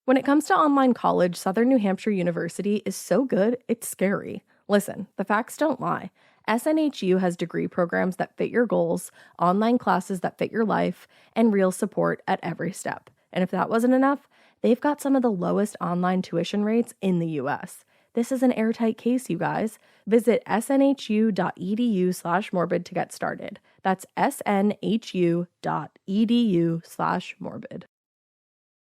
When it comes to online college, Southern New Hampshire University is so good, it's scary. Listen, the facts don't lie. SNHU has degree programs that fit your goals, online classes that fit your life, and real support at every step. And if that wasn't enough, they've got some of the lowest online tuition rates in the US. This is an airtight case, you guys. Visit snhu.edu/morbid to get started. That's snhu.edu/morbid.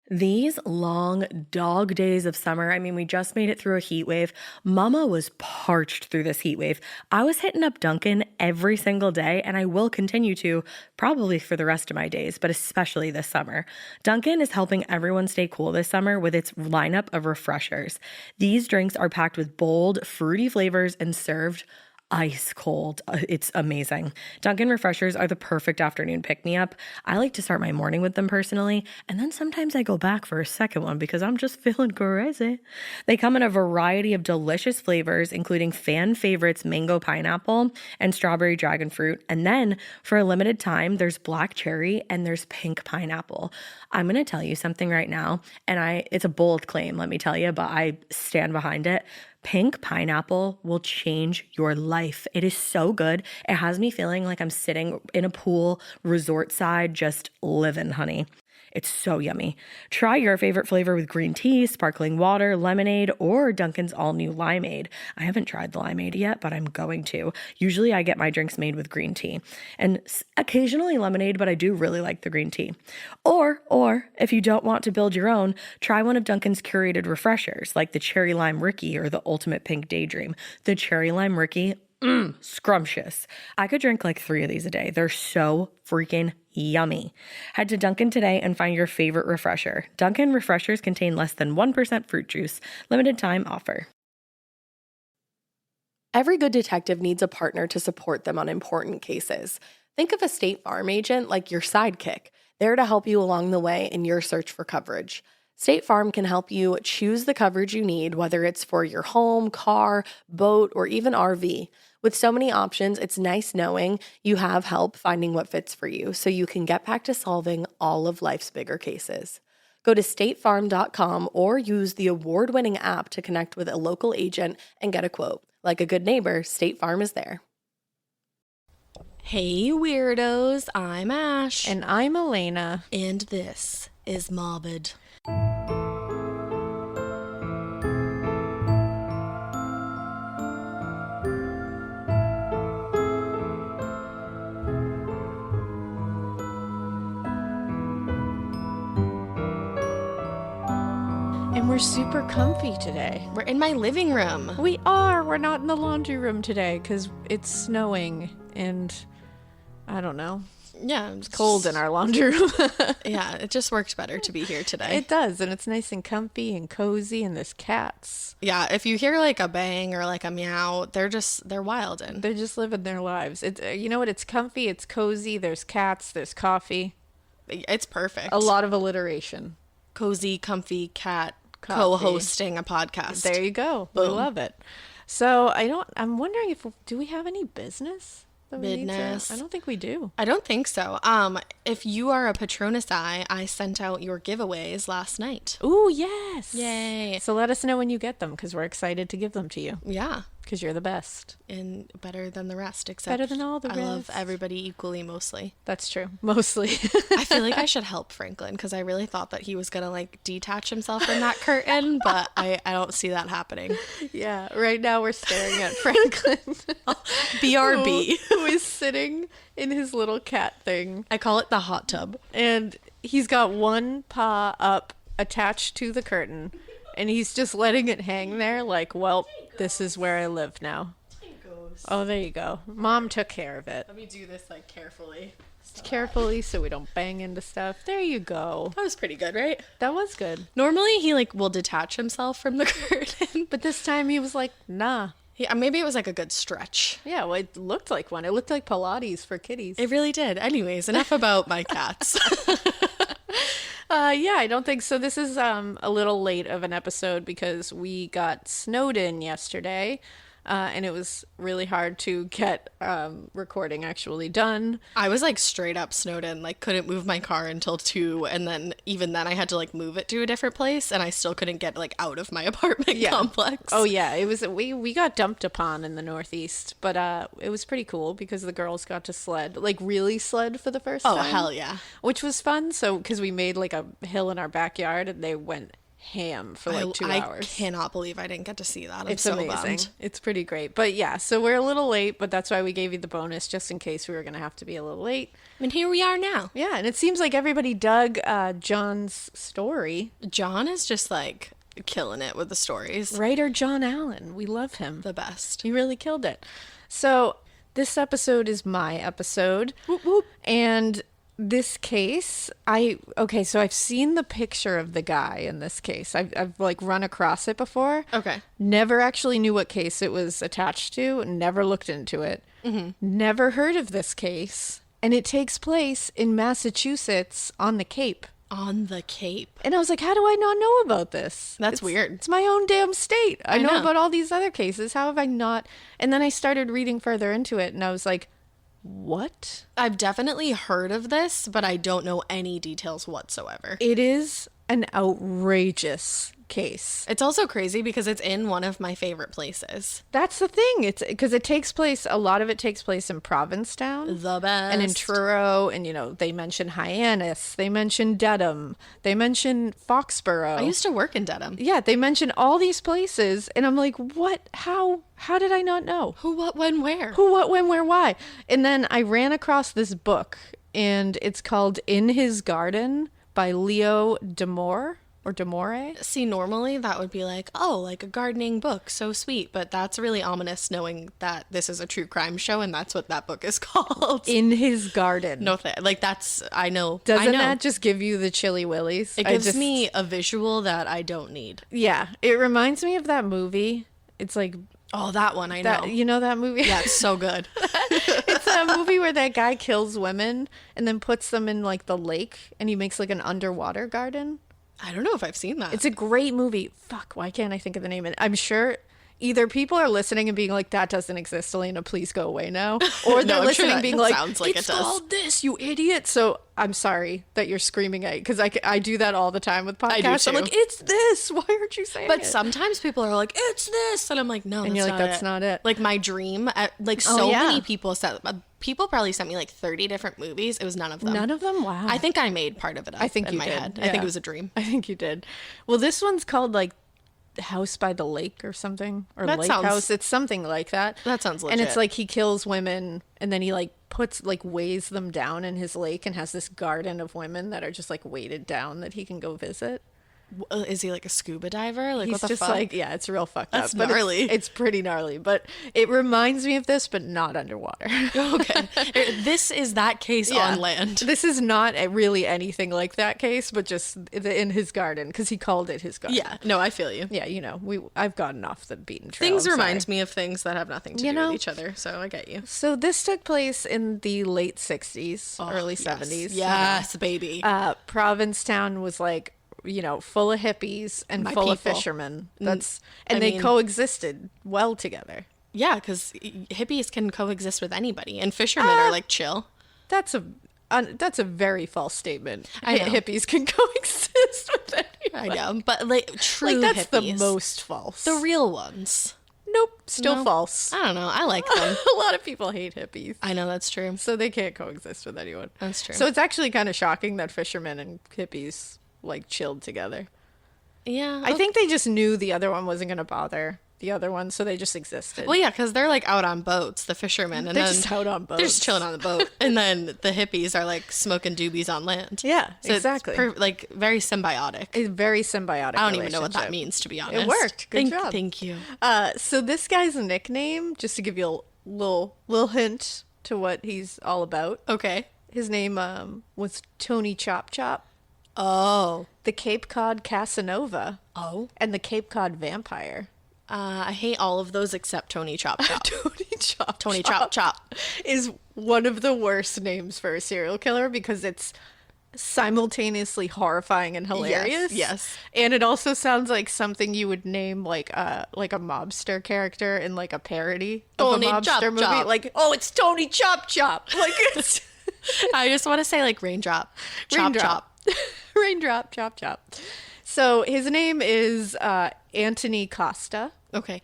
These long dog days of summer, I mean, we just made it through a heat wave. Mama was parched through this heat wave. I was hitting up Dunkin' every single day, and I will continue to probably for the rest of my days, but especially this summer. Dunkin' is helping everyone stay cool this summer with its lineup of refreshers. These drinks are packed with bold, fruity flavors and served ice cold. It's amazing. Dunkin' refreshers are the perfect afternoon pick-me-up. I like to start my morning with them personally, and then sometimes I go back for a second one because I'm just feeling crazy. They come in a variety of delicious flavors, including fan favorites mango pineapple and strawberry dragon fruit. And then for a limited time, there's black cherry and there's pink pineapple. I'm going to tell you something right now, and it's a bold claim, let me tell you, but I stand behind it. Pink pineapple will change your life. It is so good. It has me feeling like I'm sitting in a pool, resort side, just living, honey. It's so yummy. Try your favorite flavor with green tea, sparkling water, lemonade, or Dunkin's all-new limeade. I haven't tried the limeade yet, but I'm going to. Usually I get my drinks made with green tea and occasionally lemonade, but I do really like the green tea. Or if you don't want to build your own, try one of Dunkin's curated refreshers like the Cherry Lime Ricky or the Ultimate Pink Daydream. The Cherry Lime Ricky, scrumptious. I could drink like 3 of these a day. They're so freaking yummy. Head to Dunkin' today and find your favorite refresher. Dunkin' refreshers contain less than 1% fruit juice. Limited time offer. Every good detective needs a partner to support them on important cases. Think of a State Farm agent like your sidekick, there to help you along the way in your search for coverage. State Farm can help you choose the coverage you need, whether it's for your home, car, boat, or even RV. With so many options, it's nice knowing you have help finding what fits for you so you can get back to solving all of life's bigger cases. Go to statefarm.com or use the award-winning app to connect with a local agent and get a quote. Like a good neighbor, State Farm is there. Hey weirdos, I'm Ash. And I'm Alaina. And this is Morbid. And we're super comfy today. We're in my living room. We are. We're not in the laundry room today because it's snowing and I don't know. Yeah. It's cold in our laundry room. Yeah, it just worked better to be here today. It does. And it's nice and comfy and cozy and there's cats. Yeah, if you hear like a bang or like a meow, they're wild and they're just living their lives. It's you know what? It's comfy. It's cozy. There's cats. There's coffee. It's perfect. A lot of alliteration. Cozy, comfy, cat. Coffee. Co-hosting a podcast. There you go. Boom. We love it. So I'm wondering do we have any business? Business. I don't think we do. I don't think so. If you are a Patronus I sent out your giveaways last night. Ooh, yes. Yay. So let us know when you get them because we're excited to give them to you. Yeah. Because you're the best. And better than the rest, except better than all the rest. I love everybody equally, mostly. That's true. Mostly. I feel like I should help Franklin because I really thought that he was going to like detach himself from that curtain, but I don't see that happening. Yeah. Right now we're staring at Franklin. BRB. Who is sitting in his little cat thing. I call it the hot tub. And he's got one paw up attached to the curtain. And he's just letting it hang there like, well, this is where I live now. Oh, there you go. Mom took care of it. Let me do this like carefully. Carefully so we don't bang into stuff. There you go. That was pretty good, right? That was good. Normally he like will detach himself from the curtain. But this time he was like, nah. Yeah, maybe it was like a good stretch. Yeah, well, it looked like one. It looked like Pilates for kitties. It really did. Anyways, enough about my cats. Yeah, I don't think so. This is a little late of an episode because we got snowed in yesterday. and it was really hard to get recording actually done. I was like straight up snowed in, like couldn't move my car until 2, and then even then I had to like move it to a different place, and I still couldn't get like out of my apartment complex. Oh yeah, it was we got dumped upon in the Northeast, but it was pretty cool because the girls got to sled, like really sled for the first time. Oh hell yeah. Which was fun. So because we made like a hill in our backyard and they went ham for like 2 hours. I cannot believe I didn't get to see that. It's so amazing. Bummed. It's pretty great. But yeah, so we're a little late, but that's why we gave you the bonus just in case we were going to have to be a little late. And here we are now. Yeah, and it seems like everybody dug John's story. John is just like killing it with the stories. Writer John Allen. We love him. The best. He really killed it. So this episode is my episode. Whoop, whoop. And this case, so I've seen the picture of the guy in this case. I've like run across it before. Okay. Never actually knew what case it was attached to. Never looked into it. Mm-hmm. Never heard of this case. And it takes place in Massachusetts on the Cape. On the Cape. And I was like, how do I not know about this? That's weird. It's my own damn state. I know know about all these other cases. How have I not? And then I started reading further into it and I was like, what? I've definitely heard of this, but I don't know any details whatsoever. It is an outrageous case. It's also crazy because it's in one of my favorite places. That's the thing. It's because a lot of it takes place in Provincetown. The best. And in Truro, and they mention Hyannis, they mention Dedham, they mention Foxborough. I used to work in Dedham. Yeah, they mention all these places, and I'm like, what? How did I not know? Who, what, when, where? Who, what, when, where, why? And then I ran across this book, and it's called In His Garden by Leo Damore. Or Damore? See, normally that would be like, oh, like a gardening book. So sweet. But that's really ominous knowing that this is a true crime show and that's what that book is called. In His Garden. No, like that's, I know. Doesn't I know. that just give you the chilly willies? It gives me a visual that I don't need. Yeah. It reminds me of that movie. It's like... Oh, that one, I know. You know that movie? Yeah, it's so good. It's a movie where that guy kills women and then puts them in like the lake and he makes like an underwater garden. I don't know if I've seen that. It's a great movie. Fuck, why can't I think of the name? And I'm sure either people are listening and being like, that doesn't exist, Alaina, please go away now. Or they're listening and being like, sounds like it's it does. called this, you idiot. So I'm sorry that you're screaming at it because I do that all the time with podcasts. I do too. I'm like, it's this. Why aren't you saying it? But sometimes people are like, it's this. And I'm like, no, and you're like, that's not it. Like my dream, many people said, people probably sent me like 30 different movies. It was none of them. None of them? Wow. I think I made part of it up I think in you my did. head. Yeah. I think it was a dream. I think you did. Well, this one's called like House by the Lake or something. Or That Lake sounds- House. It's something like that. That sounds And it's legit. like he kills women and then he like weighs them down in his lake and has this garden of women that are just like weighted down that he can go visit. Is he like a scuba diver? Like, He's what the just fuck? like, yeah, it's real fucked That's up. But gnarly. It's pretty gnarly, but it reminds me of this, but not underwater. Okay. This is that case on land. This is not really anything like that case, but just in his garden because he called it his garden. Yeah. No, I feel you. Yeah, I've gotten off the beaten trail. Things I'm remind sorry. me of things that have nothing to do with each other. So I get you. So this took place in the late 60s, early yes. 70s. Yes, baby. Provincetown was like, full of hippies and My full of people. I they mean- coexisted well together. Yeah, because hippies can coexist with anybody, and fishermen are like chill. That's a very false statement. I know. Hippies can coexist with anybody. I know, but like true Like that's hippies, the most false. the real ones. Nope, still No. false. I don't know. I like them. A lot of people hate hippies. I know that's true. So they can't coexist with anyone. That's true. So it's actually kind of shocking that fishermen and hippies like chilled together. Yeah, I think they just knew the other one wasn't going to bother the other one, so they just existed. Well, yeah, because they're like out on boats, the fishermen, and They're then just out on boats. they're just chilling on the boat, and then the hippies are like smoking doobies on land. Yeah, So it's exactly. like very symbiotic. It's very symbiotic. I don't even know what that relationship. means, to be honest. It worked. Good job. Thank you. So this guy's nickname, just to give you a little hint to what he's all about. Okay. His name was Tony Chop Chop, Oh. the Cape Cod Casanova, Oh. and the Cape Cod Vampire. I hate all of those except Tony Chop Chop. Tony Chop Chop Chop. is one of the worst names for a serial killer because it's simultaneously horrifying and hilarious. Yes. And it also sounds like something you would name like a mobster character in like a parody of Tony a mobster Chop movie. Chop. Like, oh, it's Tony Chop Chop. Like it's I just want to say like raindrop, chop Raindrop. chop. Raindrop, chop chop. So his name is Anthony Costa. Okay.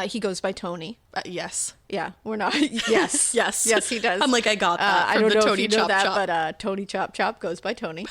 He goes by Tony. Yes. Yeah, we're not. Yes, Yes. yes, he does. I'm like, I got that. I from don't the know Tony if you know Chop that, Chop. but Tony Chop Chop goes by Tony.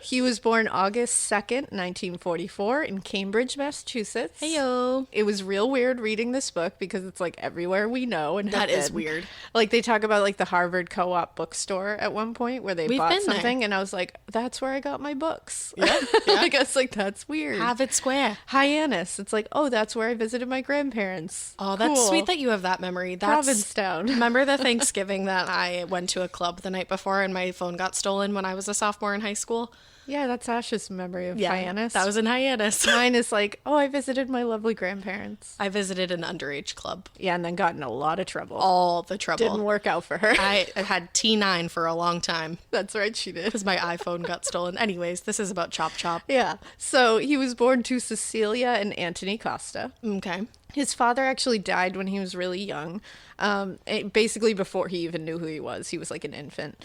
He was born August 2nd, 1944 in Cambridge, Massachusetts. Heyo. It was real weird reading this book because it's like everywhere we know and That have is been. weird. Like they talk about like the Harvard Co-op bookstore at one point where they We've bought been there. something and I was like, that's where I got my books. Yeah. I guess like that's weird. Have it square. Hyannis. It's like, oh, that's where I visited my grandparents. Oh, that's Cool. sweet that you have that memory. That's Provincetown. Remember the Thanksgiving that I went to a club the night before and my phone got stolen when I was a sophomore in high school? Yeah, that's Ash's memory of Hyannis. That was in Hyannis. Mine is like, oh, I visited my lovely grandparents. I visited an underage club. Yeah, and then got in a lot of trouble. All the trouble. Didn't work out for her. I had T9 for a long time That's right, she did. because my iPhone got stolen. Anyways, this is about Chop Chop. Yeah. So he was born to Cecilia and Anthony Costa. Okay. His father actually died when he was really young. Basically before he even knew who he was. He was like an infant.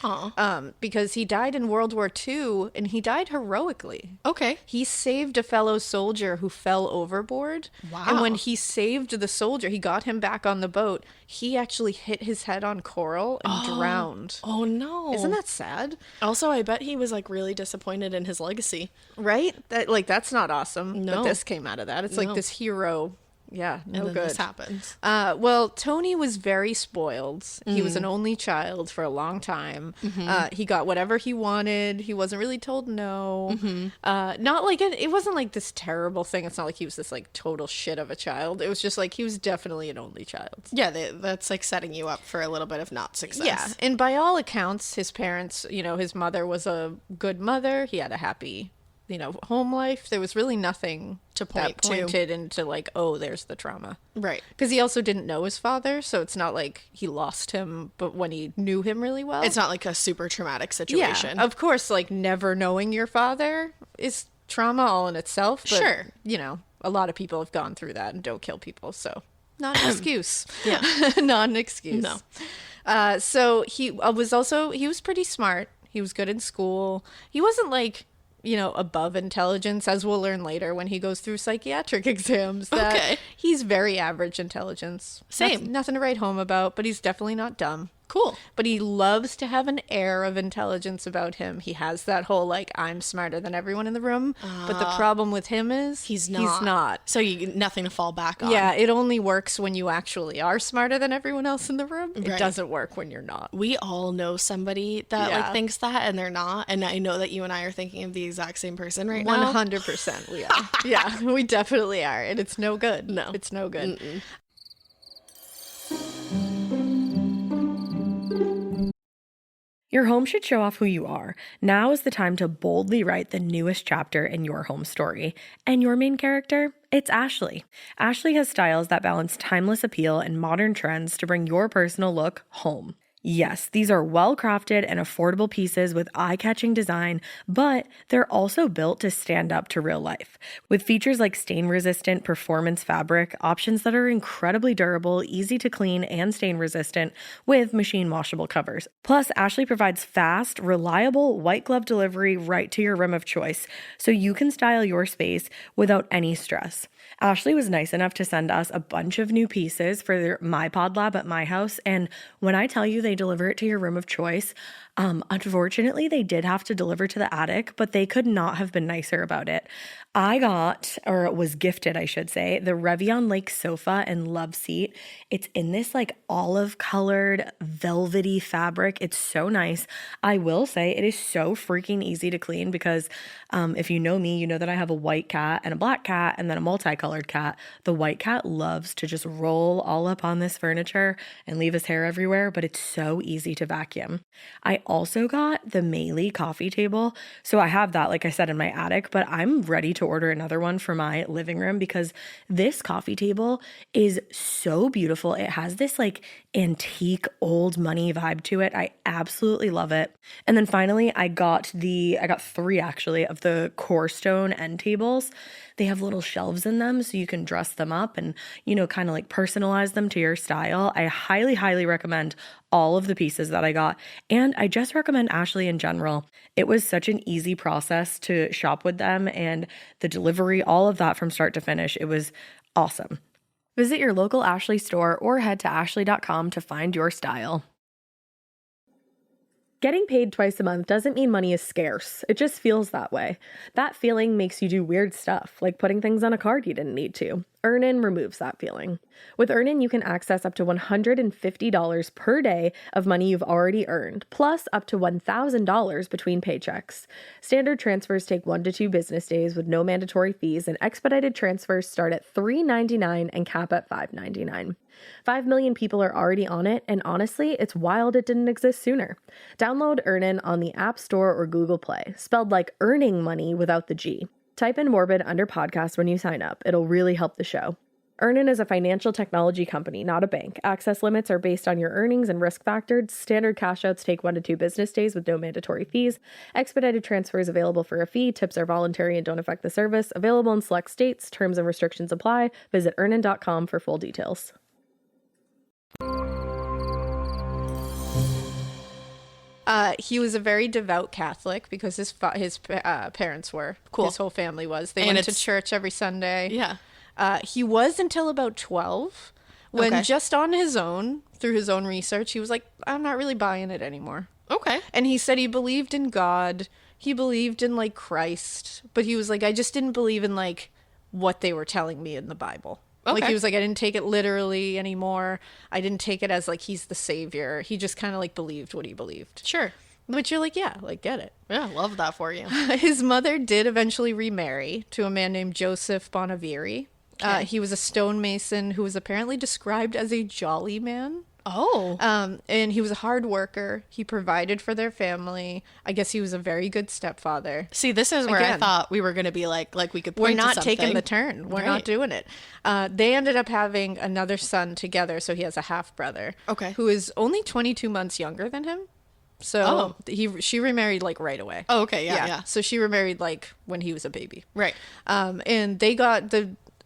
Because he died in World War II and he died heroically. Okay. He saved a fellow soldier who fell overboard. Wow. And when he saved the soldier, he got him back on the boat. He actually hit his head on coral and drowned. Oh, no. Isn't that sad? Also, I bet he was like really disappointed in his legacy. Right? That's not awesome. No. But this came out of that. It's No. like this hero. Yeah, no And then good. this happens. Well, Tony was very spoiled. He was an only child for a long time. He got whatever he wanted. He wasn't really told no. Not like it wasn't like this terrible thing. It's not like he was this like total shit of a child. It was just like he was definitely an only child. Yeah, that's like setting you up for a little bit of not success. Yeah, and by all accounts, his parents, his mother was a good mother. He had a happy, home life. There was really nothing To that point to. pointed into like, oh, there's the trauma. Right. Because he also didn't know his father, so it's not like he lost him, but when he knew him really well. It's not like a super traumatic situation. Yeah, of course, like never knowing your father is trauma all in itself. But, Sure. A lot of people have gone through that and don't kill people, so not an excuse. Yeah. Not an excuse. No. So he was pretty smart. He was good in school. He wasn't like, above intelligence, as we'll learn later when he goes through psychiatric exams. That Okay. He's very average intelligence. Same. Nothing to write home about, but he's definitely not dumb. Cool. But he loves to have an air of intelligence about him. He has that whole, like, I'm smarter than everyone in the room. But the problem with him is He's not. He's not. So nothing to fall back on. Yeah, it only works when you actually are smarter than everyone else in the room. It Right. doesn't work when you're not. We all know somebody that Yeah. like thinks that and they're not. And I know that you and I are thinking of the exact same person right now. 100% we are. Yeah, we definitely are. And it's no good. No. It's no good. Your home should show off who you are. Now is the time to boldly write the newest chapter in your home story. And your main character? It's Ashley. Ashley has styles that balance timeless appeal and modern trends to bring your personal look home. Yes, these are well-crafted and affordable pieces with eye-catching design, but they're also built to stand up to real life. With features like stain-resistant performance fabric, options that are incredibly durable, easy to clean, and stain-resistant with machine-washable covers. Plus, Ashley provides fast, reliable, white glove delivery right to your room of choice, so you can style your space without any stress. Ashley was nice enough to send us a bunch of new pieces for my pod lab at my house, and when I tell you they deliver it to your room of choice, unfortunately they did have to deliver to the attic, but they could not have been nicer about it. I got, or was gifted, I should say, the Revion Lake sofa and love seat. It's in this like olive colored velvety fabric. It's so nice. I will say it is so freaking easy to clean because if you know me, you know that I have a white cat and a black cat and then a multicolored cat. The white cat loves to just roll all up on this furniture and leave his hair everywhere, but it's so easy to vacuum. I also got the Meili coffee table. So I have that, like I said, in my attic, but I'm ready to order another one for my living room because this coffee table is so beautiful. It has this like antique old money vibe to it. I absolutely love it. And then finally, I got three actually of the core stone end tables. They have little shelves in them so you can dress them up and, kind of like personalize them to your style. I highly, highly recommend all of the pieces that I got. And I just recommend Ashley in general. It was such an easy process to shop with them and the delivery, all of that from start to finish. It was awesome. Visit your local Ashley store or head to ashley.com to find your style. Getting paid twice a month doesn't mean money is scarce. It just feels that way. That feeling makes you do weird stuff, like putting things on a card you didn't need to. Earnin removes that feeling. With Earnin, you can access up to $150 per day of money you've already earned, plus up to $1,000 between paychecks. Standard transfers take 1 to 2 business days with no mandatory fees, and expedited transfers start at $3.99 and cap at $5.99. 5 million people are already on it, and honestly, it's wild it didn't exist sooner. Download Earnin on the App Store or Google Play, spelled like earning money without the G. Type in Morbid under podcast when you sign up. It'll really help the show. Earnin is a financial technology company, not a bank. Access limits are based on your earnings and risk factors. Standard cash outs take 1 to 2 business days with no mandatory fees. Expedited transfers available for a fee. Tips are voluntary and don't affect the service. Available in select states. Terms and restrictions apply. Visit earnin.com for full details. He was a very devout Catholic because his parents were. Cool. His whole family was. They went to church every Sunday. Yeah. He was until about 12, when just on his own, through his own research, he was like, I'm not really buying it anymore. Okay. And he said he believed in God. He believed in, like, Christ. But he was like, I just didn't believe in, like, what they were telling me in the Bible. Okay. Like, he was like, I didn't take it literally anymore. I didn't take it as, like, he's the savior. He just kind of, like, believed what he believed. Sure. But you're like, yeah, like, get it. Yeah, love that for you. His mother did eventually remarry to a man named Joseph Bonaviri. Okay. He was a stonemason who was apparently described as a jolly man. Oh. And he was a hard worker. He provided for their family. I guess he was a very good stepfather. See, this is where I Again, thought we were going to be like we could we're point to not something. taking the turn. We're not Right. doing it. They ended up having another son together, so he has a half brother. Okay. Who is only 22 months younger than him. So she remarried like right away. Oh, okay. Yeah. So she remarried like when he was a baby. Right. And they got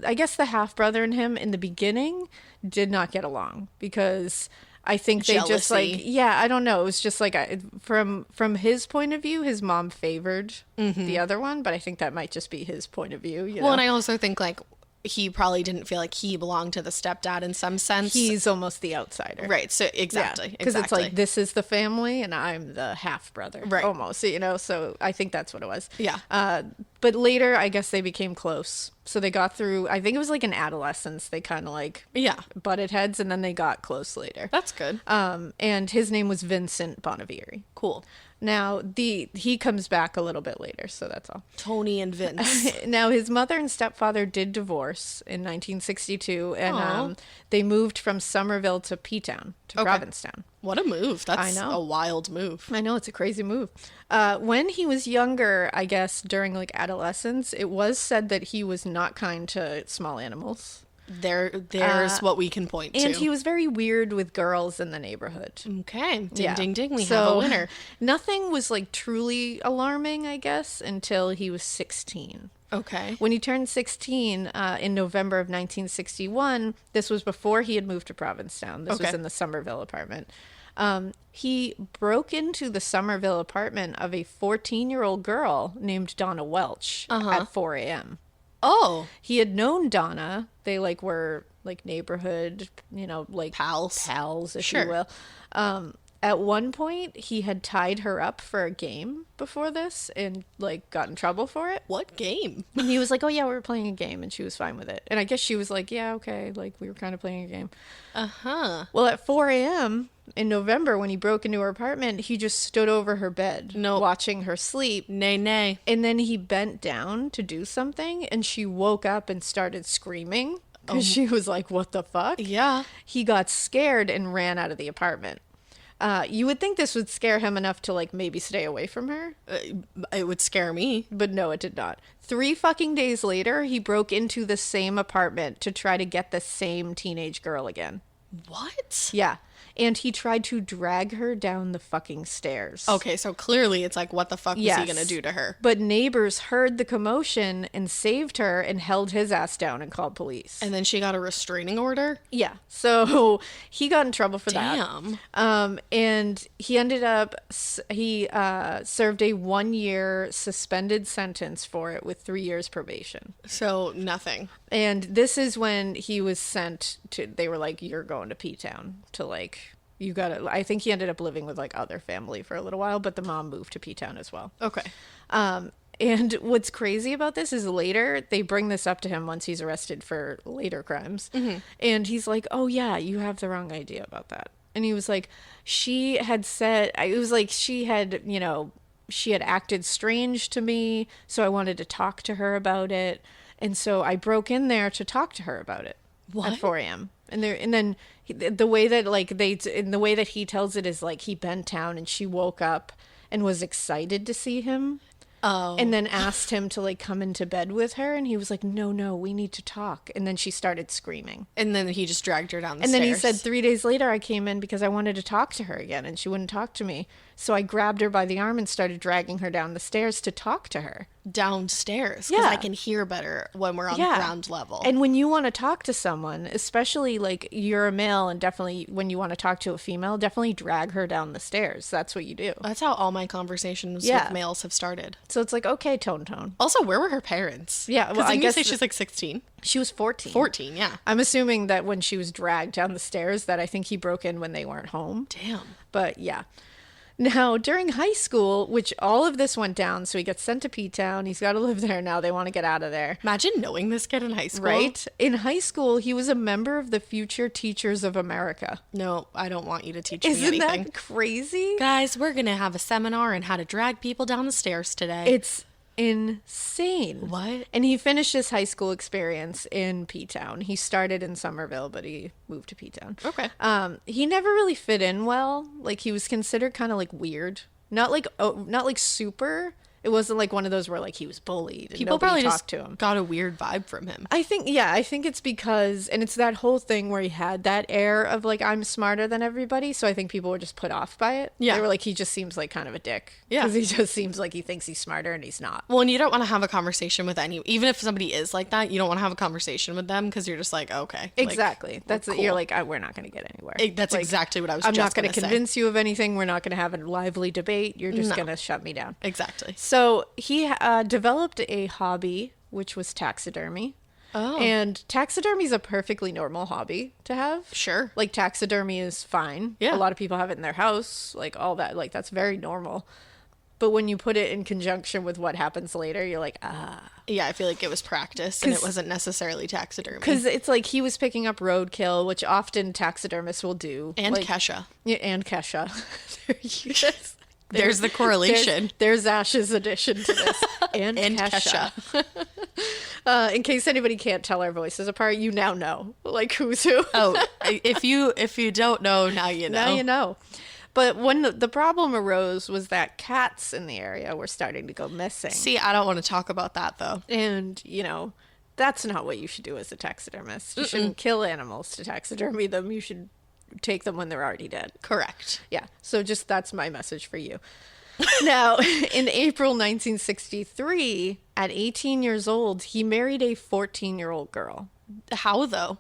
I guess the half brother and him in the beginning did not get along because I think they just like, Jealousy. yeah, I don't know. It was just like, from his point of view, his mom favored the other one, but I think that might just be his point of view. Well, and I also think like he probably didn't feel like he belonged to the stepdad in some sense. He's almost the outsider. Right. So exactly. Because it's like, this is the family and I'm the half brother. Right. Almost, so I think that's what it was. Yeah. But later, I guess they became close. So they got through, I think it was like in adolescence, they kind of like butted heads, and then they got close later. That's good. And his name was Vincent Bonaviri. Cool. Now, he comes back a little bit later, so that's all. Tony and Vince. Now, his mother and stepfather did divorce in 1962, and they moved from Somerville to P-Town, to Provincetown. What a move. That's I know. a wild move. I know, it's a crazy move. When he was younger, I guess, during like adolescence, it was said that he was not kind to small animals. There's what we can point to. And he was very weird with girls in the neighborhood. Okay. Ding, ding, ding. We have So, a winner. Nothing was like truly alarming, I guess, until he was 16. Okay. When he turned 16 in November of 1961, this was before he had moved to Provincetown. This was in the Somerville apartment. He broke into the Somerville apartment of a 14-year-old girl named Donna Welch at 4 a.m. Oh. He had known Donna. They like were like neighborhood, like Pals, if you will. At one point, he had tied her up for a game before this and like got in trouble for it. What game? And he was like, oh yeah, we were playing a game, and she was fine with it. And I guess she was like, yeah, okay, like we were kind of playing a game. Well, at 4 a.m. in November, when he broke into her apartment, he just stood over her bed, watching her sleep. Nay. And then he bent down to do something, and she woke up and started screaming because she was like, what the fuck? Yeah. He got scared and ran out of the apartment. You would think this would scare him enough to, like, maybe stay away from her. It would scare me. But no, it did not. 3 fucking days later, he broke into the same apartment to try to get the same teenage girl again. What? Yeah. And he tried to drag her down the fucking stairs. Okay, so clearly it's like, what the fuck was he gonna do to her? But neighbors heard the commotion and saved her and held his ass down and called police. And then she got a restraining order? Yeah. So he got in trouble for that. Damn. And he ended up, he served a 1-year suspended sentence for it with 3 years probation. So nothing. And this is when he was sent to, they were like, you're going to P-Town to, like, you gotta, I think he ended up living with, like, other family for a little while, but the mom moved to P-Town as well. Okay. And what's crazy about this is later they bring this up to him once he's arrested for later crimes. Mm-hmm. And he's like, oh yeah, you have the wrong idea about that. And he was like, she had said, it was like she had, you know, she had acted strange to me, so I wanted to talk to her about it. And so I broke in there to talk to her about it. What? At 4 a.m. And then the way that, like, in the way that he tells it is like he bent down and she woke up and was excited to see him. Oh. And then asked him to, like, come into bed with her, and he was like, no, we need to talk. And then she started screaming. And then he just dragged her down the And stairs. then he said 3 days later I came in because I wanted to talk to her again, and she wouldn't talk to me. So I grabbed her by the arm and started dragging her down the stairs to talk to her. Downstairs, because Yeah. I can hear better when we're on ground level. And when you want to talk to someone, especially, like, you're a male, and definitely when you want to talk to a female, definitely drag her down the stairs. That's what you do. That's how all my conversations with males have started. So it's like, okay, tone. Also, where were her parents? Yeah, well, I I guess guess she's like 16. She was 14. 14, yeah. I'm assuming that when she was dragged down the stairs that I think he broke in when they weren't home. Damn. But yeah. Now, during high school, which all of this went down, so he gets sent to P-Town. He's got to live there now. They want to get out of there. Imagine knowing this kid in high school. Right? In high school, he was a member of the Future Teachers of America. No, I don't want you to teach Isn't me anything. that crazy? Guys, we're going to have a seminar on how to drag people down the stairs today. It's insane. What? And he finished his high school experience in P-Town. He started in Somerville, but he moved to P-Town. Okay. He never really fit in well. Like, he was considered kind of, like, weird. Not like super. It wasn't like one of those where, like, he was bullied and People nobody probably talked just to him. got a weird vibe from him. I think it's because, and it's that whole thing where he had that air of, like, I'm smarter than everybody, so I think people were just put off by it. Yeah. They were like, he just seems like kind of a dick. Yeah. Because he just seems like he thinks he's smarter and he's not. Well, and you don't want to have a conversation with even if somebody is like that, you don't want to have a conversation with them because you're just like, okay. Exactly. Like, That's cool. You're like, we're not going to get anywhere. That's Like, exactly what I was I'm just not going to say. convince you of anything. We're not going to have a lively debate. You're just going to shut me down. Exactly. So he developed a hobby, which was taxidermy. Oh. And taxidermy is a perfectly normal hobby to have. Sure. Like, taxidermy is fine. Yeah. A lot of people have it in their house, like, all that. Like, that's very normal. But when you put it in conjunction with what happens later, you're like, Yeah, I feel like it was practice and it wasn't necessarily taxidermy. Because it's like he was picking up roadkill, which often taxidermists will do. And like, Kesha. Yeah, and Kesha. There's the correlation. There's Ash's addition to this. And Kesha. In case anybody can't tell our voices apart, you now know, like, who's who. Oh, if you don't know, now you know. Now you know. But when the problem arose was that cats in the area were starting to go missing. See, I don't want to talk about that, though. And, you know, that's not what you should do as a taxidermist. You shouldn't kill animals to taxidermy them. You should take them when they're already dead. Correct. Yeah. So just that's my message for you. Now, in April 1963, at 18 years old, he married a 14-year-old girl. How, though?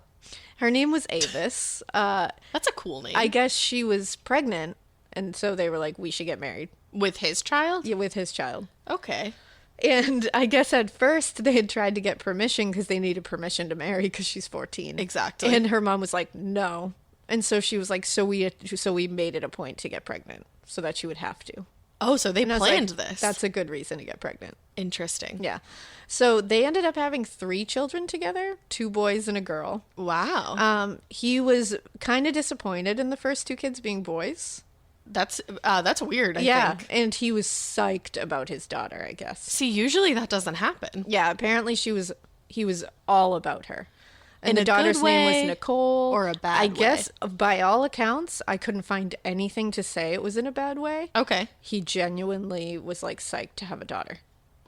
Her name was Avis. That's a cool name. I guess she was pregnant, and so they were like, we should get married. With his child? Yeah, with his child. Okay. And I guess at first they had tried to get permission because they needed permission to marry because she's 14. Exactly. And her mom was like, no. And so she was like, so we made it a point to get pregnant so that she would have to. Oh, so they And I was planned like, this. That's a good reason to get pregnant. Interesting. Yeah. So they ended up having 3 children together, 2 boys and a girl. Wow. He was kind of disappointed in the first 2 kids being boys. That's weird, I think. And he was psyched about his daughter, I guess. See, usually that doesn't happen. Yeah, apparently he was all about her. And In the a daughter's good name way was Nicole. or a bad I way? guess by all accounts, I couldn't find anything to say it was in a bad way. Okay. He genuinely was like psyched to have a daughter.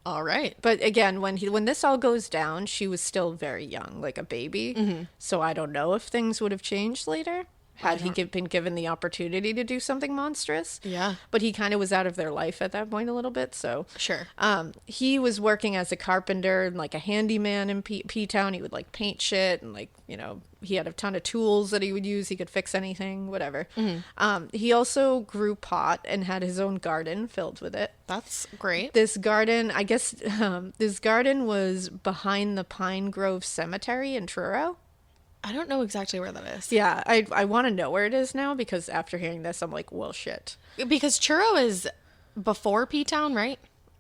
All right. But again, when this all goes down, she was still very young, like a baby. So I don't know if things would have changed later had he been given the opportunity to do something monstrous. Yeah. But he kind of was out of their life at that point a little bit. So Sure. he was working as a carpenter and like a handyman in P-Town. He would like paint shit and like, you know, he had a ton of tools that he would use. He could fix anything, whatever. He also grew pot and had his own garden filled with it. That's great. This garden, I guess, this garden was behind the Pine Grove Cemetery in Truro. I don't know exactly where that is. Yeah, I want to know where it is now because after hearing this, I'm like, well, shit. Because Churro is before P-Town, right?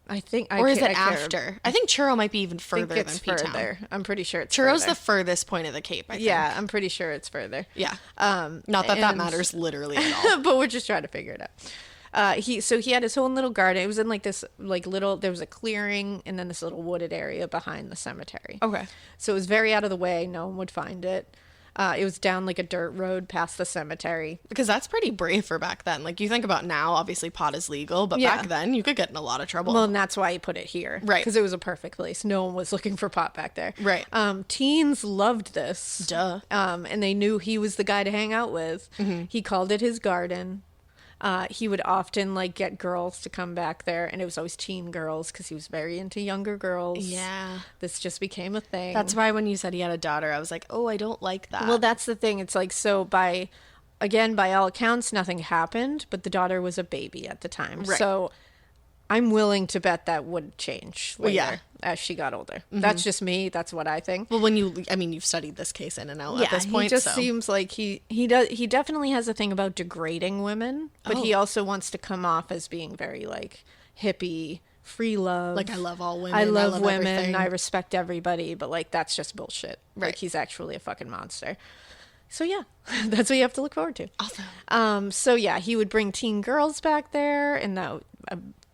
I think, Or is it after? I think Churro might be even I further think than it's P-Town. further. I'm pretty sure it's Churro's further. the furthest point of the Cape, I think. Yeah, I'm pretty sure it's further. Yeah. Not that that and- matters literally at all. But we're just trying to figure it out. He had his own little garden. It was in like this like little, there was a clearing and then this little wooded area behind the cemetery. Okay. So it was very out of the way. No one would find it. It was down like a dirt road past the cemetery. Because that's pretty brave for back then. Like, you think about now, obviously pot is legal, but Yeah. back then you could get in a lot of trouble. Well, and that's why he put it here. Right. Because it was a perfect place. No one was looking for pot back there. Right. Teens loved this. Duh. And they knew he was the guy to hang out with. He called it his garden. He would often like get girls to come back there, and it was always teen girls because he was very into younger girls. Yeah. This just became a thing. That's why when you said he had a daughter, I was like, oh, I don't like that. Well, that's the thing. It's like, so by all accounts, nothing happened, but the daughter was a baby at the time. Right. So I'm willing to bet that would change later yeah. as she got older. That's just me. That's what I think. Well, you've studied this case in and out at this point. He just so. seems like he definitely has a thing about degrading women, but he also wants to come off as being very like hippie, free love. Like, I love all women. I love women. everything. I respect everybody, but like that's just bullshit. Right. Like he's actually a fucking monster. So yeah, that's what you have to look forward to. Awesome. So yeah, he would bring teen girls back there, and that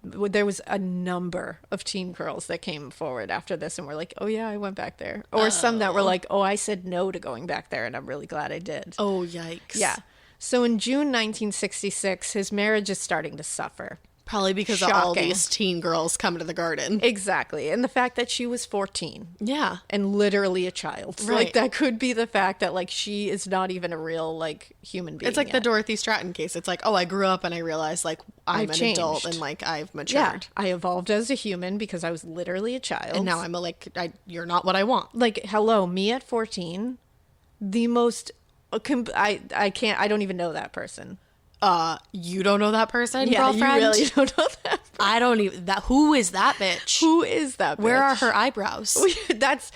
there was a number of teen girls that came forward after this and were like, oh yeah, I went back there. Or some that were like, oh, I said no to going back there, and I'm really glad I did. Oh, yikes. Yeah. So in June 1966, his marriage is starting to suffer. Probably because of all Shocking. these teen girls coming to the garden. Exactly. And the fact that she was 14 Yeah. and literally a child. Right. Like that could be the fact that like she is not even a real like human being. It's like the yet. Dorothy Stratton case. It's like, oh, I grew up and I realized like I'm I've an changed. adult and like I've Yeah, matured. I evolved as a human because I was literally a child. And now I'm you're not what I want. like, hello, me at 14, the most, I don't even know that person. You don't know that person, Yeah, girlfriend? you really don't know that. I don't even, who is that bitch? Who is that? Where are bitch? her eyebrows? That's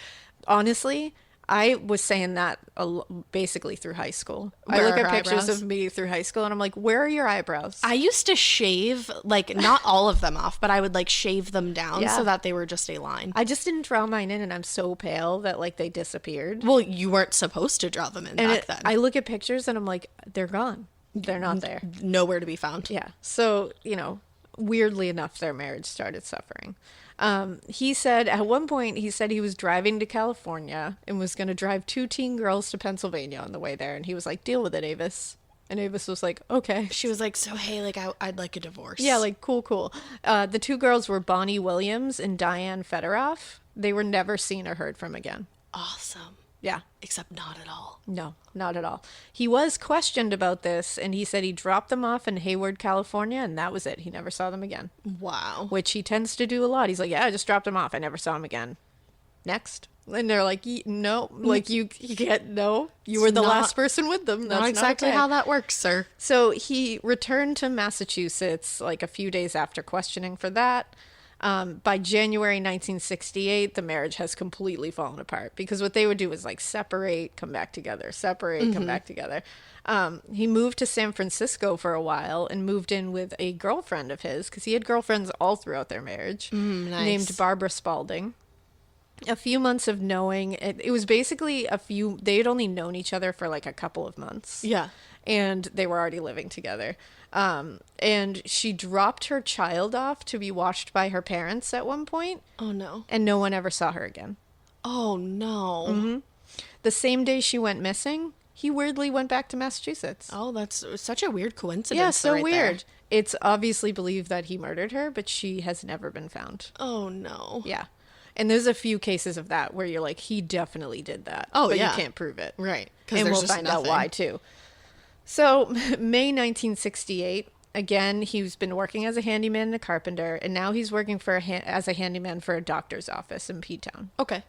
honestly, I was saying that basically through high school. Where I look are at her pictures eyebrows? of me through high school and I'm like, where are your eyebrows? I used to shave, like, not all of them off, but I would, like, shave them down Yeah. so that they were just a line. I just didn't draw mine in, and I'm so pale that like they disappeared. Well, you weren't supposed to draw them in And back then. I look at pictures and I'm like, they're gone. They're not there. Nowhere to be found. Yeah. So, weirdly enough, their marriage started suffering. He said at one point, he was driving to California and was going to drive 2 teen girls to Pennsylvania on the way there. And he was like, deal with it, Avis. And Avis was like, okay. She was like, so, hey, like, I'd like a divorce. Yeah, like, cool. The 2 girls were Bonnie Williams and Diane Federoff. They were never seen or heard from again. Awesome. Yeah. Except not at all. No, not at all. He was questioned about this, and he said he dropped them off in Hayward, California, and that was it. He never saw them again, Wow. which he tends to do a lot. He's like, yeah, I just dropped them off. I never saw them again. Next. And they're like, no, like you can't, no, you were the not- last person with them. That's Not exactly okay. how that works, sir. So he returned to Massachusetts like a few days after questioning for that. By January 1968, the marriage has completely fallen apart because what they would do was like separate, come back together, separate, come back together. He moved to San Francisco for a while and moved in with a girlfriend of his because he had girlfriends all throughout their marriage nice. named Barbara Spalding. A few months of knowing, it was basically they had only known each other for like a couple of months. Yeah. And they were already living together. And she dropped her child off to be watched by her parents at one point, Oh, no. and no one ever saw her again. Oh, no. The same day she went missing, he weirdly went back to Massachusetts. Oh, that's such a weird coincidence. Yeah, so right weird. there. It's obviously believed that he murdered her, but she has never been found. Oh, no. Yeah. And there's a few cases of that where you're like, he definitely did that. Oh, but yeah. you can't prove it. Right. And we'll find out why, too. So, May 1968, again, he's been working as a handyman and a carpenter, and now he's working as a handyman for a doctor's office in P-Town. Okay.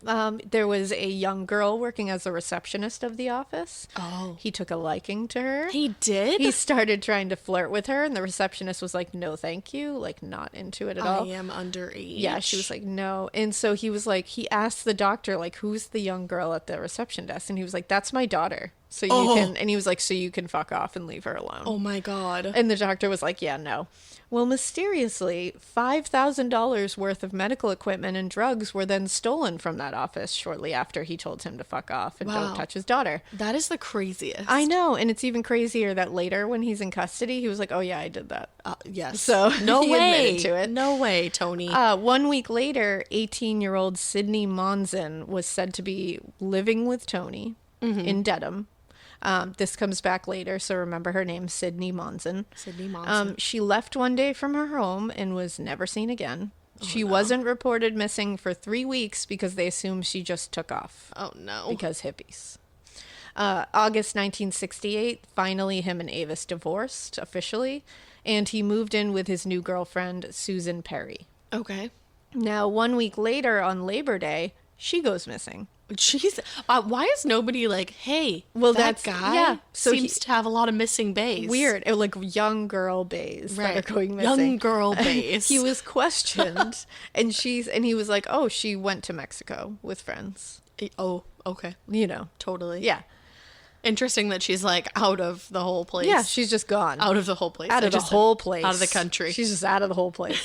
There was a young girl working as a receptionist of the office. Oh. He took a liking to her. He did? He started trying to flirt with her, and the receptionist was like, no, thank you. Like, not into it at all. I am underage. Yeah, she was like, no. And so he was like, he asked the doctor, like, who's the young girl at the reception desk? And he was like, that's my daughter. So you can, and he was like, so you can fuck off and leave her alone. Oh, my God. And the doctor was like, yeah, no. Well, mysteriously, $5,000 worth of medical equipment and drugs were then stolen from that office shortly after he told him to fuck off and don't touch his daughter. That is the craziest. I know. And it's even crazier that later when he's in custody, he was like, oh, yeah, I did that. Yes. So no he way. admitted to it. No way, Tony. 1 week later, 18-year-old Sydney Monson was said to be living with Tony in Dedham. This comes back later, so remember her name, Sydney Monson. Sydney Monson. She left one day from her home and was never seen again. She wasn't reported missing for 3 weeks because they assumed she just took off. Oh, no. Because hippies. August 1968, finally him and Avis divorced officially, and he moved in with his new girlfriend, Susan Perry. Okay. Now, 1 week later on Labor Day, she goes missing. Jeez. Why is nobody like, hey, Well, that that's- guy yeah, so seems to have a lot of missing bays. Weird. Like young girl bays that are going missing. Young girl bays. He was questioned and he was like, oh, she went to Mexico with friends. Oh, okay. You know. Totally. Yeah. Interesting that she's like out of the whole place. Yeah, she's just gone. Out of the whole place. Out of the whole place. Out of the country. She's just out of the whole place.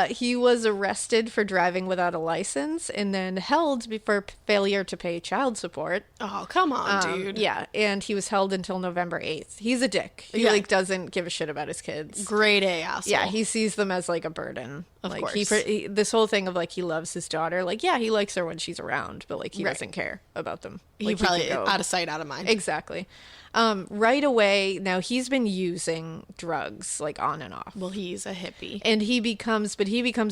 He was arrested for driving without a license and then held for failure to pay child support. Oh, come on, dude. Yeah, and he was held until November 8th. He's a dick. He Yeah. like doesn't give a shit about his kids. Grade A asshole. Yeah, he sees them as like a burden. Of like, course. This whole thing of like he loves his daughter. Like, yeah, he likes her when she's around, but like he Right. doesn't care about them. He Like, probably could go- out of sight, out of mind. Exactly. Right away, now he's been using drugs like on and off. Well, he's a hippie. And he becomes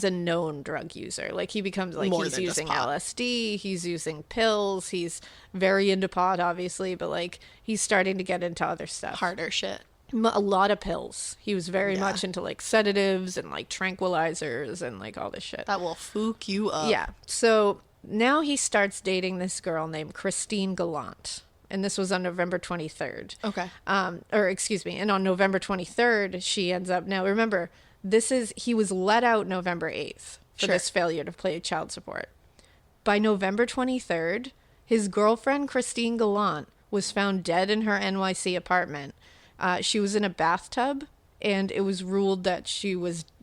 a known drug user. Like he becomes like More he's than just using pot. LSD, he's using pills, he's very into pot, obviously, but like he's starting to get into other stuff. Harder shit. A lot of pills. He was very Yeah. much into like sedatives and like tranquilizers and like all this shit. That will fook you up. Yeah. So now he starts dating this girl named Christine Gallant. And this was on November 23rd. Okay. And on November 23rd, she ends up, now remember, he was let out November 8th for Sure. this failure to pay child support. By November 23rd, his girlfriend, Christine Gallant, was found dead in her NYC apartment. She was in a bathtub, and it was ruled that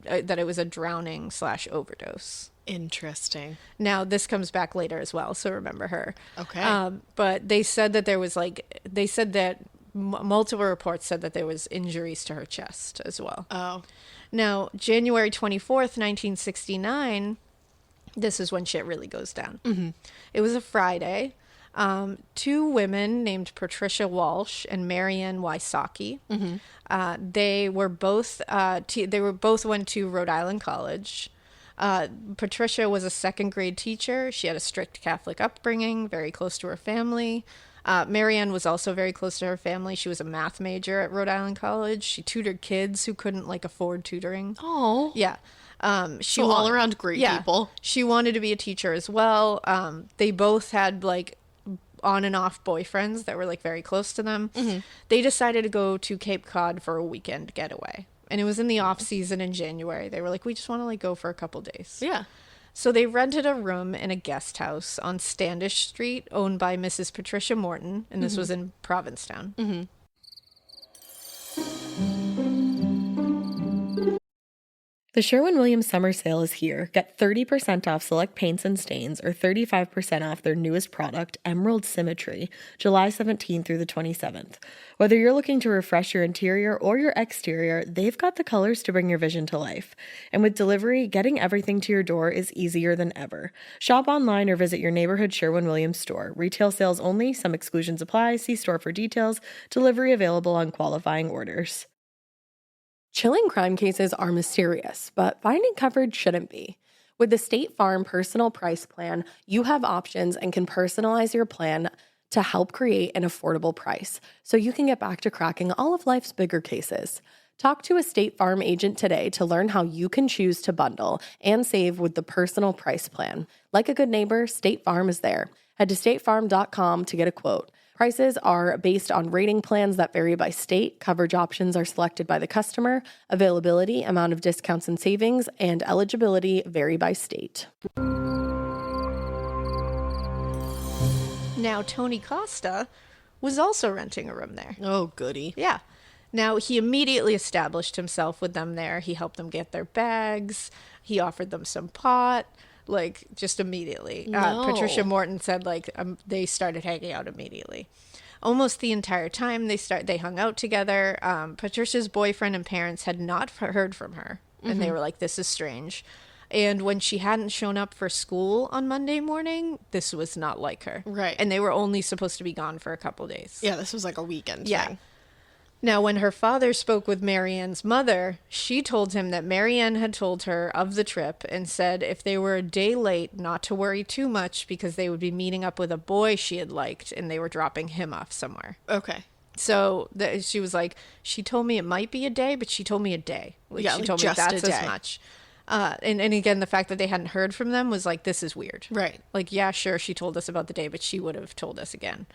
that it was a drowning/overdose. Interesting. Now, this comes back later as well, so remember her. Okay. But they said that multiple reports said that there was injuries to her chest as well. Oh. Now, January 24th, 1969, this is when shit really goes down. Mm-hmm. It was a Friday. Two women named Patricia Walsh and Marianne Wysocki. Mm-hmm. They were both went to Rhode Island College. Patricia was a second grade teacher. She had a strict Catholic upbringing, very close to her family. Marianne was also very close to her family. She was a math major at Rhode Island College. She tutored kids who couldn't like afford tutoring. Oh. Yeah. So all around great people. She wanted to be a teacher as well. They both had like on and off boyfriends that were like very close to them. Mm-hmm. They decided to go to Cape Cod for a weekend getaway. And it was in the off season in January. They were like, we just want to like go for a couple days. Yeah. So they rented a room in a guest house on Standish Street owned by Mrs. Patricia Morton. And this was in Provincetown. Mm-hmm. The Sherwin-Williams summer sale is here. Get 30% off select paints and stains or 35% off their newest product, Emerald Symmetry, July 17th through the 27th. Whether you're looking to refresh your interior or your exterior, they've got the colors to bring your vision to life. And with delivery, getting everything to your door is easier than ever. Shop online or visit your neighborhood Sherwin-Williams store. Retail sales only. Some exclusions apply. See store for details. Delivery available on qualifying orders. Chilling crime cases are mysterious, but finding coverage shouldn't be. With the State Farm Personal Price Plan, you have options and can personalize your plan to help create an affordable price so you can get back to cracking all of life's bigger cases. Talk to a State Farm agent today to learn how you can choose to bundle and save with the Personal Price Plan. Like a good neighbor, State Farm is there. Head to statefarm.com to get a quote. Prices are based on rating plans that vary by state. Coverage options are selected by the customer. Availability, amount of discounts and savings, and eligibility vary by state. Now, Tony Costa was also renting a room there. Oh, goody. Yeah. Now, he immediately established himself with them there. He helped them get their bags. He offered them some pot. Like, just immediately. No. Patricia Morton said, they started hanging out immediately. Almost the entire time they hung out together. Patricia's boyfriend and parents had not heard from her. And they were like, this is strange. And when she hadn't shown up for school on Monday morning, this was not like her. Right. And they were only supposed to be gone for a couple days. Yeah, this was like a weekend Yeah. thing. Now, when her father spoke with Marianne's mother, she told him that Marianne had told her of the trip and said if they were a day late, not to worry too much because they would be meeting up with a boy she had liked and they were dropping him off somewhere. Okay. So she was like, she told me it might be a day, but she told me a day. She told me just that's a day. as much. And again, the fact that they hadn't heard from them was like, this is weird. Right. Like, yeah, sure, she told us about the day, but she would have told us again.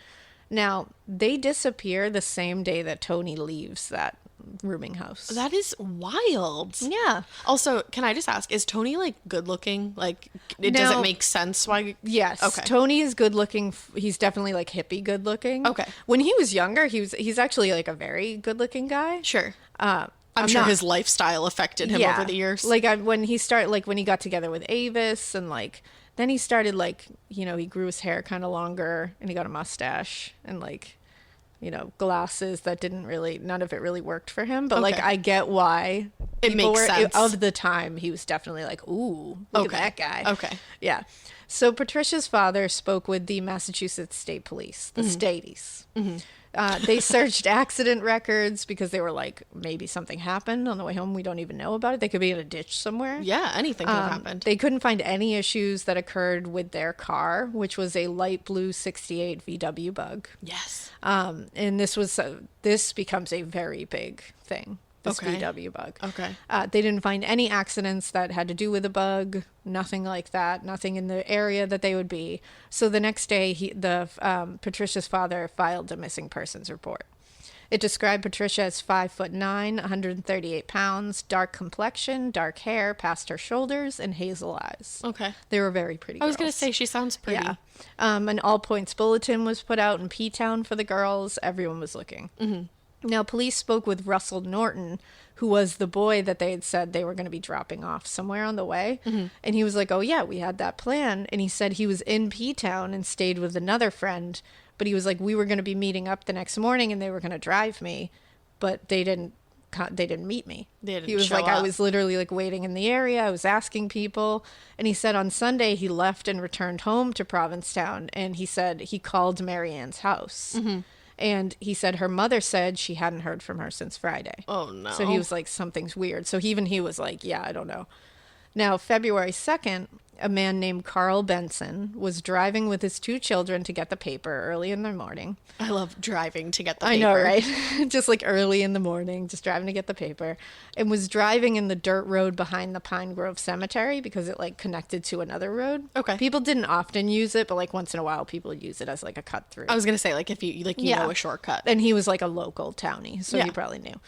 Now, they disappear the same day that Tony leaves that rooming house. That is wild. Yeah. Also, can I just ask, is Tony like good looking? Like, does Now- it make sense why? Yes. Okay. Tony is good looking. He's definitely like hippie good looking. Okay. When he was younger, he's actually like a very good looking guy. Sure. I'm I'm sure not- his lifestyle affected him over the years. Like when he got together with Avis and like then he started like, he grew his hair kind of longer and he got a mustache and like, glasses that none of it really worked for him. But like, Okay. I get why It people makes sense. Of the time, he was definitely like, ooh, look Okay. at that guy. Okay. Yeah. So Patricia's father spoke with the Massachusetts State Police, the Staties. They searched accident records because they were like, maybe something happened on the way home. We don't even know about it. They could be in a ditch somewhere. Yeah, anything could have happened. They couldn't find any issues that occurred with their car, which was a light blue 68 VW Bug. Yes. And this becomes a very big thing, this Okay. VW Bug. Okay. They didn't find any accidents that had to do with the bug, nothing like that, nothing in the area that they would be. So the next day, Patricia's father filed a missing persons report. It described Patricia as 5'9", 138 pounds, dark complexion, dark hair past her shoulders, and hazel eyes. Okay. They were very pretty I was going to girls. say, she sounds pretty. Yeah. An all-points bulletin was put out in P-Town for the girls. Everyone was looking. Mm-hmm. Now, police spoke with Russell Norton, who was the boy that they had said they were going to be dropping off somewhere on the way. Mm-hmm. And he was like, oh, yeah, we had that plan. And he said he was in P-Town and stayed with another friend. But he was like, we were going to be meeting up the next morning and they were going to drive me. But they didn't meet me. They He was didn't like, show I up. was literally like waiting in the area. I was asking people. And he said on Sunday he left and returned home to Provincetown. And he said he called Marianne's house. Mm-hmm. And he said her mother said she hadn't heard from her since Friday. Oh, no. So he was like, something's weird. So he was like, yeah, I don't know. Now, February 2nd, a man named Carl Benson was driving with his 2 children to get the paper early in the morning. I love driving to get the paper. I know, right? Just like early in the morning, just driving to get the paper. And was driving in the dirt road behind the Pine Grove Cemetery because it like connected to another road. Okay. People didn't often use it, but like once in a while people use it as like a cut through. I was going to say, like, if you Yeah. know a shortcut. And he was like a local townie, so Yeah. he probably knew.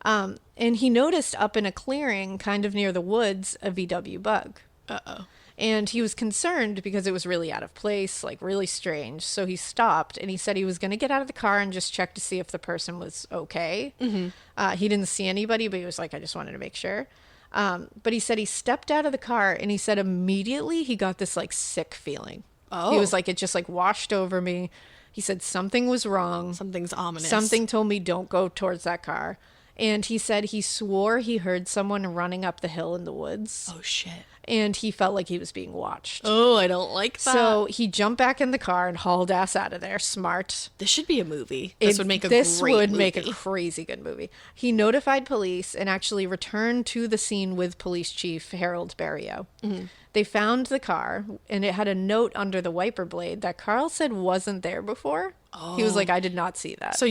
And he noticed up in a clearing kind of near the woods a VW Bug. Uh-oh. And he was concerned because it was really out of place, like really strange. So he stopped and he said he was going to get out of the car and just check to see if the person was okay. Mm-hmm. He didn't see anybody, but he was like, I just wanted to make sure. But he said he stepped out of the car and he said immediately he got this like sick feeling. Oh. He was like, it just like washed over me. He said something was wrong. Something's ominous. Something told me don't go towards that car. And he said he swore he heard someone running up the hill in the woods. Oh, shit. And he felt like he was being watched. Oh, I don't like that. So he jumped back in the car and hauled ass out of there. Smart. This should be a movie. This would make a This great would movie. make a crazy good movie. He notified police and actually returned to the scene with Police Chief Harold Berrio. Mm-hmm. They found the car, and it had a note under the wiper blade that Carl said wasn't there before. Oh. He was like, I did not see that. So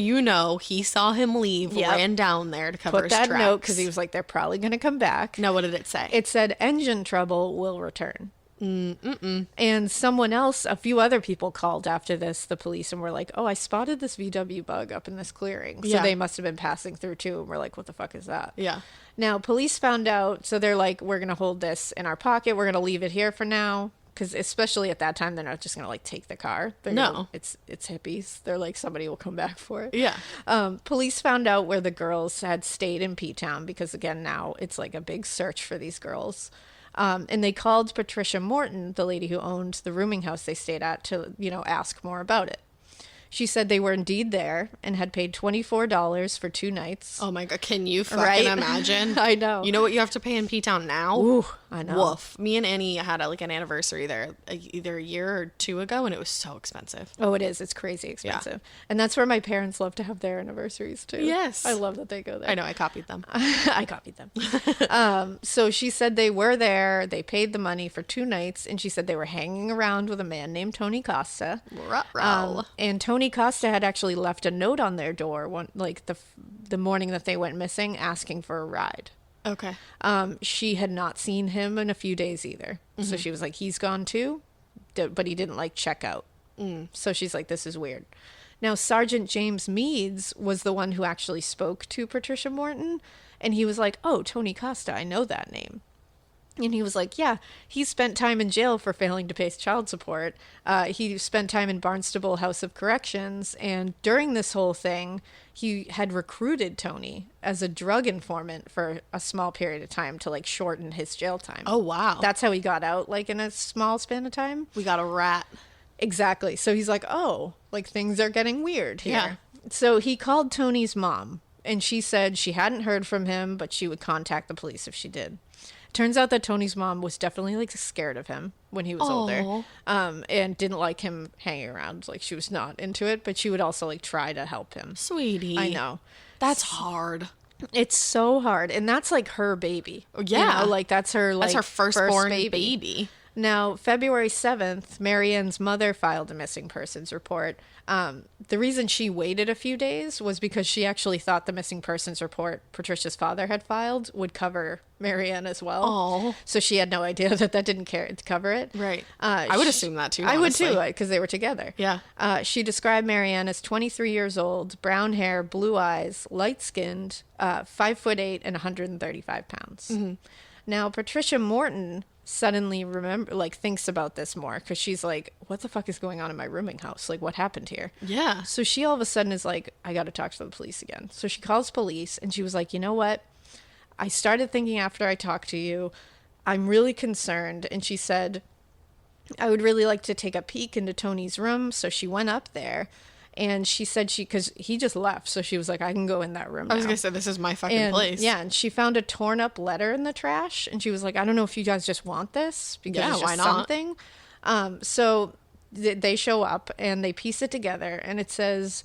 he saw him leave, ran down there to cover Put his that tracks. note because he was like, they're probably going to come back. Now, what did it say? It said, engine trouble will return. And someone else, a few other people called after this, the police, and were like, oh, I spotted this VW bug up in this clearing. So they must have been passing through too. And we're like, what the fuck is that? Yeah. Now, police found out, so they're like, we're going to hold this in our pocket. We're going to leave it here for now. Because especially at that time, they're not just going to like take the car. It's hippies. They're like, somebody will come back for it. Yeah. Police found out where the girls had stayed in P-Town because, again, now it's like a big search for these girls. And they called Patricia Morton, the lady who owned the rooming house they stayed at, to, ask more about it. She said they were indeed there and had paid $24 for 2 nights. Oh my God. Can you fucking imagine? I know. You know what you have to pay in P-Town now? Ooh, I know. Woof. Me and Annie had an anniversary there either a year or 2 ago, and it was so expensive. Oh, it is. It's crazy expensive. Yeah. And that's where my parents love to have their anniversaries too. Yes. I love that they go there. I know. I copied them. I copied them. So she said they were there. They paid the money for 2 nights. And she said they were hanging around with a man named Tony Costa. And Tony Costa had actually left a note on their door the morning that they went missing, asking for a ride. Okay. She had not seen him in a few days either. Mm-hmm. So she was like, he's gone too, but he didn't check out. So she's like, this is weird. Now, Sergeant James Meads was the one who actually spoke to Patricia Morton. And he was like, oh, Tony Costa, I know that name. And he was like, yeah, he spent time in jail for failing to pay child support. He spent time in Barnstable House of Corrections. And during this whole thing, he had recruited Tony as a drug informant for a small period of time to shorten his jail time. Oh, wow. That's how he got out, in a small span of time. We got a rat. Exactly. So he's like, oh, things are getting weird here. Yeah. So he called Tony's mom, and she said she hadn't heard from him, but she would contact the police if she did. Turns out that Tony's mom was definitely scared of him when he was older, and didn't like him hanging around. She was not into it, but she would also try to help him. Sweetie. I know. That's hard. It's so hard. And that's her baby. Yeah. That's her that's her firstborn first baby. Now, February 7th, Marianne's mother filed a missing persons report. The reason she waited a few days was because she actually thought the missing persons report Patricia's father had filed would cover Marianne as well. Oh. So she had no idea that didn't cover it. Right. I would assume that too, honestly. I would too, because they were together. Yeah. She described Marianne as 23 years old, brown hair, blue eyes, light-skinned, 5'8" and 135 pounds. Mm-hmm. Now, Patricia Morton suddenly thinks about this more because she's like, what the fuck is going on in my rooming house? What happened here? Yeah. So she all of a sudden is like, I got to talk to the police again. So she calls police and she was like, you know what? I started thinking after I talked to you, I'm really concerned. And she said, I would really like to take a peek into Tony's room. So she went up there. And she said because he just left. So she was like, I can go in that room now. I was going to say, this is my fucking place. Yeah, and she found a torn up letter in the trash. And she was like, I don't know if you guys just want this. Because it's just why not? something. So they show up and they piece it together. And it says,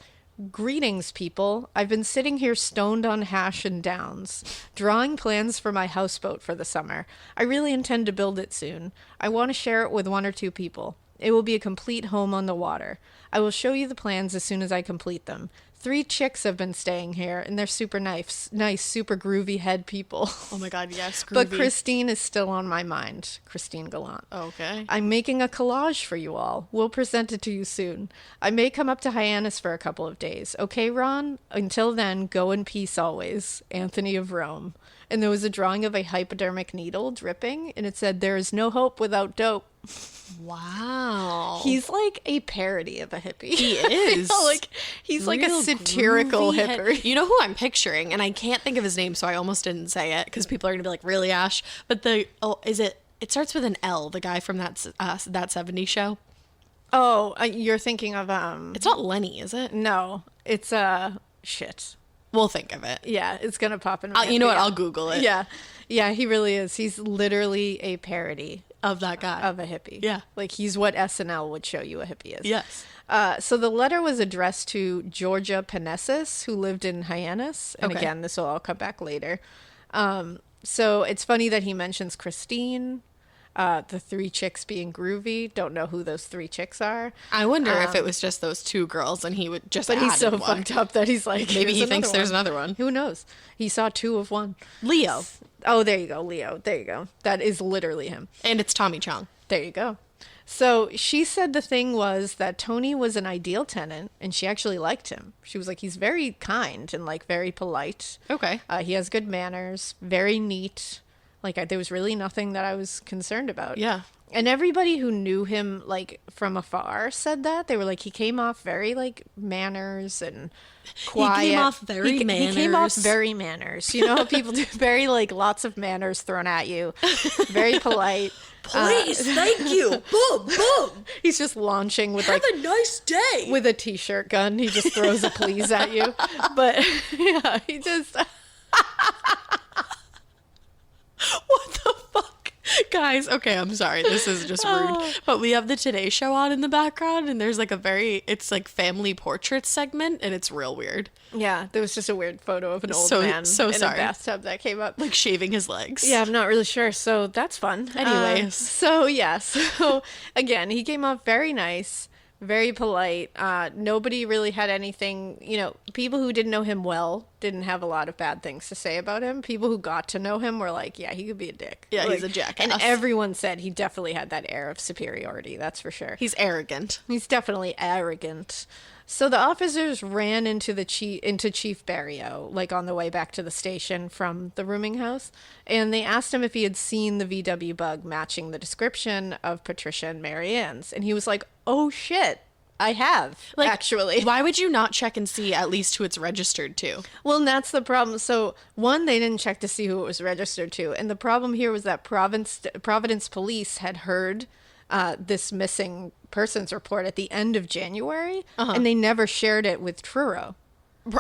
greetings, people. I've been sitting here stoned on hash and downs, drawing plans for my houseboat for the summer. I really intend to build it soon. I want to share it with 1 or 2 people. It will be a complete home on the water. I will show you the plans as soon as I complete them. 3 chicks have been staying here, and they're super nice, super groovy head people. Oh my God, yes, groovy. But Christine is still on my mind. Christine Gallant. Okay. I'm making a collage for you all. We'll present it to you soon. I may come up to Hyannis for a couple of days. Okay, Ron? Until then, go in peace always. Anthony of Rome. And there was a drawing of a hypodermic needle dripping, and it said, there is no hope without dope. Wow. He's like a parody of a hippie. He is. He's like Real a satirical groovy hippie. You know who I'm picturing, and I can't think of his name, so I almost didn't say it because people are gonna be like, "Really, Ash?" But is it? It starts with an L. The guy from that '70s show. Oh, you're thinking of It's not Lenny, is it? No, it's shit. We'll think of it. Yeah, it's gonna pop in my head. You know what? Yeah. I'll Google it. Yeah, he really is. He's literally a parody Of that guy. of a hippie. Yeah. Like he's what SNL would show you a hippie is. Yes. So the letter was addressed to Georgia Panessis, who lived in Hyannis. And Okay. again, this will all come back later. So it's funny that he mentions Christine, the three chicks being groovy. Don't know who those three chicks are. I wonder if it was just those two girls and he would just But he's so added one. fucked up that he's like, Maybe he "Here's thinks there's one." another one. Who knows? He saw two of one. Leo. Oh, there you go, Leo. There you go. That is literally him. And it's Tommy Chong. There you go. So she said the thing was that Tony was an ideal tenant and she actually liked him. She was like, he's very kind and like very polite. Okay. He has good manners, very neat. Like there was really nothing that I was concerned about. Yeah. And everybody who knew him like from afar said that. They were like, he came off very like manners and quiet. He came off very He came off manners. very manners. You know how people do very like lots of manners thrown at you. Very polite. Please, thank you. Boom, boom. He's just launching with like Have a nice day. with a t-shirt gun. He just throws a please at you. But yeah, he just What the fuck? Guys, okay, I'm sorry. This is just rude. But we have the Today Show on in the background, and there's like it's like family portrait segment, and it's real weird. yeah, there was just a weird photo of an old So man in sorry. a bathtub that came up. Like shaving his legs. Yeah, I'm not really sure. So that's fun. Anyways. So again, he came off very nice, very polite. Nobody really had anything, people who didn't know him well didn't have a lot of bad things to say about him. People who got to know him were like, yeah, he could be a dick. Yeah, Like, he's a jackass. And everyone said he definitely had that air of superiority. That's for sure. He's arrogant. He's definitely arrogant. So the officers ran into Chief Barrio, like on the way back to the station from the rooming house, and they asked him if he had seen the VW bug matching the description of Patricia and Marianne's, and he was like, "Oh shit, I have actually." Why would you not check and see at least who it's registered to? Well, and that's the problem. So, one, they didn't check to see who it was registered to, and the problem here was that Providence police had heard this missing persons report at the end of January, and they never shared it with Truro.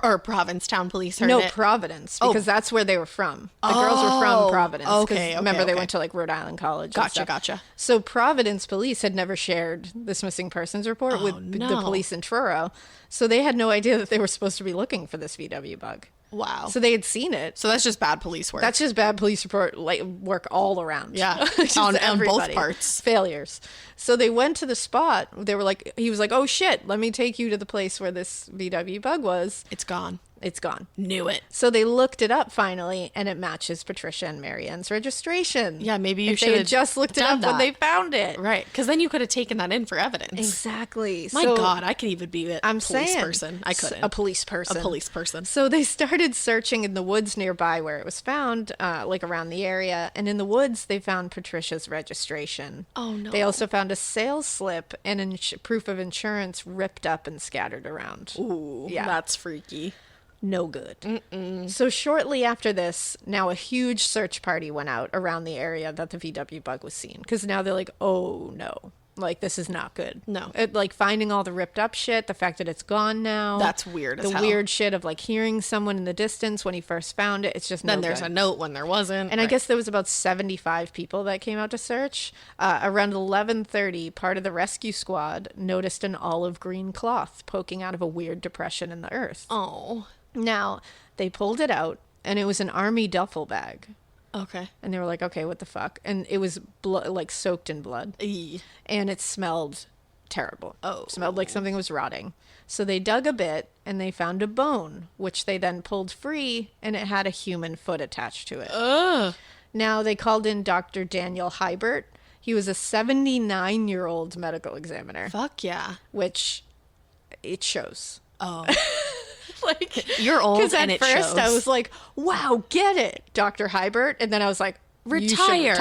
Or Provincetown police heard No, it. Providence, because that's where they were from. The girls were from Providence. 'cause okay, remember, they okay. went to like Rhode Island College. and stuff. Gotcha. So Providence police had never shared this missing persons report with the no. police in Truro. So they had no idea that they were supposed to be looking for this VW bug. Wow. So they had seen it. So that's just bad police work. That's just bad police work all around. Yeah. Just On both everybody. parts. Failures. So they went to the spot. They were like, he was like, "Oh shit, let me take you to the place where this VW bug was." It's gone. It's gone. Knew it. So they looked it up finally, and it matches Patricia and Marianne's registration. Yeah, maybe you If they should had just looked it done up when that. they found it. Right. Because then you could have taken that in for evidence. Exactly. My So, God, I could even be a I'm police saying person. I couldn't. a police person. A police person. So they started searching in the woods nearby where it was found, like around the area. And in the woods, they found Patricia's registration. Oh, no. They also found a sales slip and proof of insurance ripped up and scattered around. Ooh, Yeah. that's freaky. No good. So shortly after this, now a huge search party went out around the area that the VW bug was seen. Because now they're like, oh no. Like, this is not good. No. Like, finding all the ripped up shit, the fact that it's gone now. That's weird as The hell. weird shit of, like, hearing someone in the distance when he first found it. It's just no Then there's good. a note when there wasn't. And I guess there was about 75 people that came out to search. Around 11:30, part of the rescue squad noticed an olive green cloth poking out of a weird depression in the earth. Oh. Now, they pulled it out, and it was an army duffel bag. Okay. And they were like, okay, what the fuck? And it was like soaked in blood. Eee. And it smelled terrible. Oh. Smelled like something was rotting. So they dug a bit, and they found a bone, which they then pulled free, and it had a human foot attached to it. Ugh. Now, they called in Dr. Daniel Hybert. He was a 79-year-old medical examiner, Fuck yeah. which it shows. Oh. Like, You're old because and at it first shows. I was like, wow, get it, Dr. Hybert. And then I was like, retire.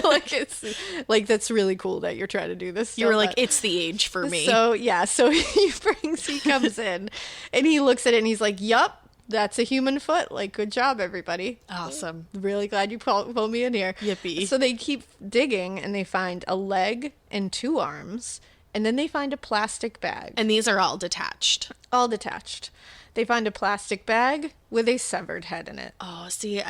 Like, it's like, that's really cool that you're trying to do this. You were like, it's the age for me. So yeah, so he comes in and he looks at it and he's like, yup, that's a human foot. Like, good job, everybody. Awesome. Really glad you pulled me in here. Yippee. So they keep digging and they find a leg and 2 arms, and then they find a plastic bag. And these are all detached. All detached. They find a plastic bag with a severed head in it. Oh, see,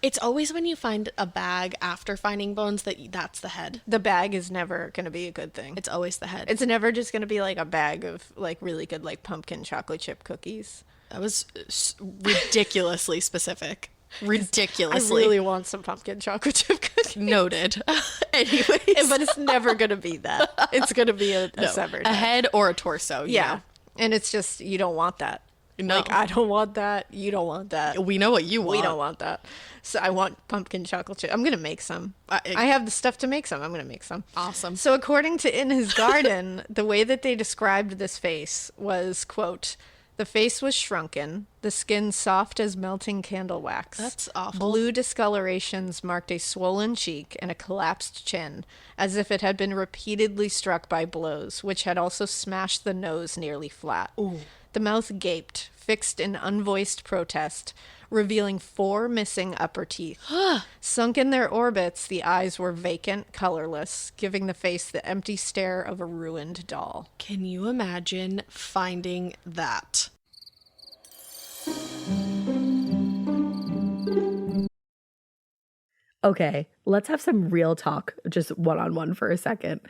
it's always when you find a bag after finding bones that's the head. The bag is never going to be a good thing. It's always the head. It's never just going to be like a bag of like really good like pumpkin chocolate chip cookies. That was ridiculously specific. Ridiculously. I really want some pumpkin chocolate chip cookies. Noted. Anyways. But it's never going to be that. It's going to be a severed a head or a torso. Yeah. And it's just, you don't want that. No. Like, I don't want that. You don't want that. We know what you want. We don't want that. So I want pumpkin chocolate chip. I'm going to make some. I have the stuff to make some. I'm going to make some. Awesome. So according to In His Garden, the way that they described this face was, quote, the face was shrunken, the skin soft as melting candle wax. That's awful. Blue discolorations marked a swollen cheek and a collapsed chin, as if it had been repeatedly struck by blows, which had also smashed the nose nearly flat. Ooh. The mouth gaped, fixed in unvoiced protest, revealing 4 missing upper teeth. Sunk in their orbits, the eyes were vacant, colorless, giving the face the empty stare of a ruined doll. Can you imagine finding that? Okay, let's have some real talk, just one-on-one for a second.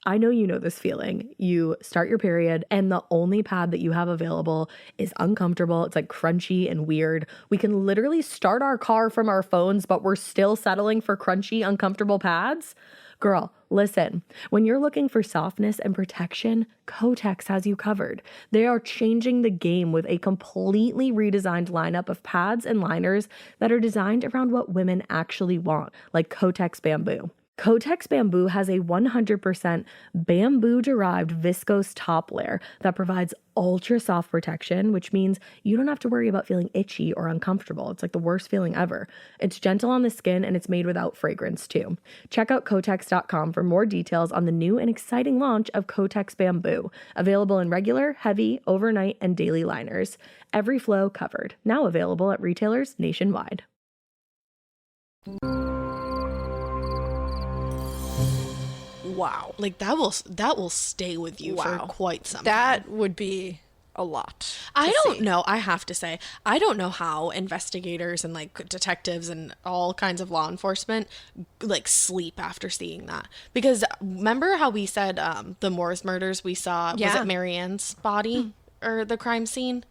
I know you know this feeling. You start your period and the only pad that you have available is uncomfortable. It's like crunchy and weird. We can literally start our car from our phones, but we're still settling for crunchy, uncomfortable pads. Girl, listen, when you're looking for softness and protection, Kotex has you covered. They are changing the game with a completely redesigned lineup of pads and liners that are designed around what women actually want, like Kotex Bamboo. Kotex Bamboo has a 100% bamboo-derived viscose top layer that provides ultra-soft protection, which means you don't have to worry about feeling itchy or uncomfortable. It's like the worst feeling ever. It's gentle on the skin and it's made without fragrance too. Check out Kotex.com for more details on the new and exciting launch of Kotex Bamboo, available in regular, heavy, overnight, and daily liners. Every flow covered. Now available at retailers nationwide. Wow. Like that will stay with you for quite some time. That would be a lot. I don't know. I have to say, I don't know how investigators and like detectives and all kinds of law enforcement like sleep after seeing that. Because remember how we said the Moores murders we saw, was it Marianne's body or the crime scene?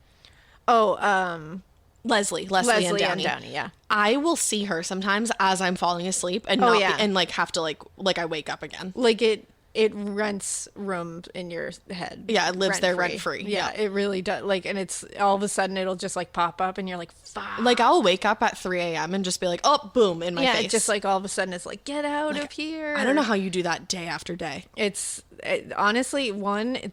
Oh, Leslie and Downey. Yeah. I will see her sometimes as I'm falling asleep and and like have to like I wake up again. Like it rents room in your head. Yeah, it lives there rent free. Yeah, it really does. Like, and it's all of a sudden it'll just like pop up and you're like, fuck. Like I'll wake up at 3 a.m. and just be like, oh, boom, in my face. Yeah, just like all of a sudden it's like, get out of here. I don't know how you do that day after day. Honestly,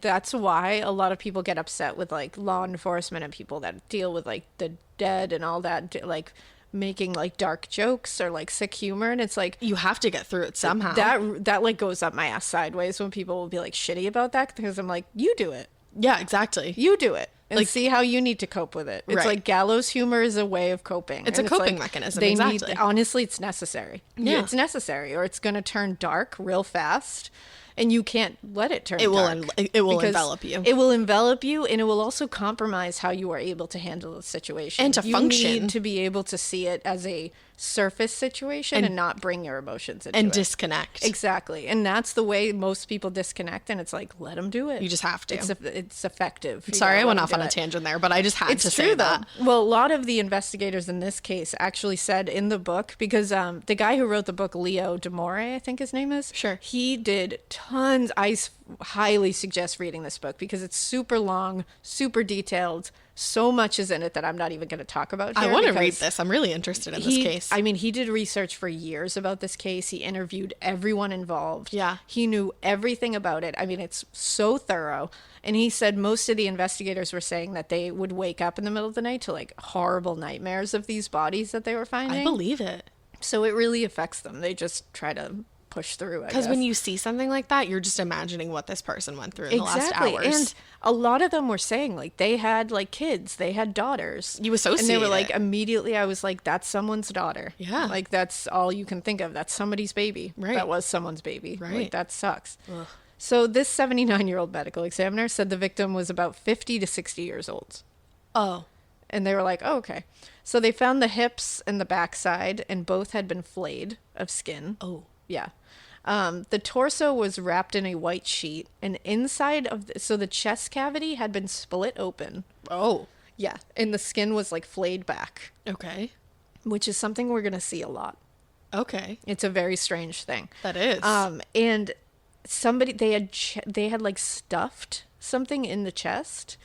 that's why a lot of people get upset with like law enforcement and people that deal with like the dead and all that, like making like dark jokes or like sick humor, and it's like you have to get through it somehow. That like goes up my ass sideways when people will be like shitty about that, because I'm like, you do it. Yeah, exactly. You do it and like, see how you need to cope with it. It's right. Like gallows humor is a way of coping. It's a coping mechanism. Exactly. Honestly, it's necessary. Yeah, it's necessary, or it's going to turn dark real fast. And you can't let it turn dark. It will envelop you. It will envelop you, and it will also compromise how you are able to handle the situation. And to function. You need to be able to see it as a surface situation and not bring your emotions into it. And disconnect. Exactly. And that's the way most people disconnect, and it's like, let them do it. You just have to. It's effective. Sorry, I went off on a tangent there, but I just had to say that. Well, a lot of the investigators in this case actually said in the book, because the guy who wrote the book, Leo Damore, I think his name is. Sure. He did tons. I highly suggest reading this book because it's super long, super detailed. So much is in it that I'm not even going to talk about here. I want to read this. I'm really interested in this case. I mean, he did research for years about this case. He interviewed everyone involved. Yeah. He knew everything about it. I mean, it's so thorough. And he said most of the investigators were saying that they would wake up in the middle of the night to like horrible nightmares of these bodies that they were finding. I believe it. So it really affects them. They just try to push through, I guess. Because when you see something like that, you're just imagining what this person went through in the last hours. And a lot of them were saying, like, they had, like, kids. They had daughters. You associate And they were like, it. immediately, I was like, that's someone's daughter. Yeah. Like, that's all you can think of. That's somebody's baby. Right. That was someone's baby. Right. Like, that sucks. Ugh. So this 79-year-old medical examiner said the victim was about 50 to 60 years old. Oh. And they were like, oh, okay. So they found the hips and the backside, and both had been flayed of skin. Oh. Yeah. The torso was wrapped in a white sheet, and inside of so the chest cavity had been split open. Oh. Yeah. And the skin was like flayed back, Okay. which is something we're going to see a lot. Okay. It's a very strange thing. That is. And somebody, they had like stuffed something in the chest.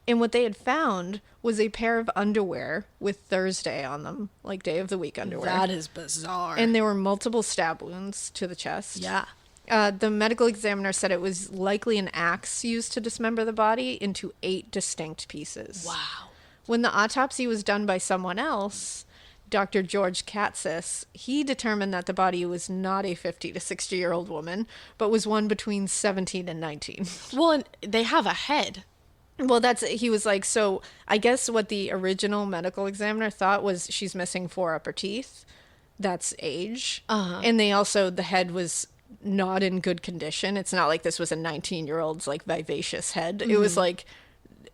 And what they had found was a pair of underwear with Thursday on them, like day of the week underwear. That is bizarre. And there were multiple stab wounds to the chest. Yeah. The medical examiner said it was likely an axe used to dismember the body into 8 distinct pieces. Wow. When the autopsy was done by someone else, Dr. George Katzis, he determined that the body was not a 50 to 60-year-old woman, but was one between 17 and 19. Well, and they have a head. Well, he was like, so I guess what the original medical examiner thought was she's missing 4 upper teeth. That's age. Uh-huh. And the head was not in good condition. It's not like this was a 19-year-old's like vivacious head. It was like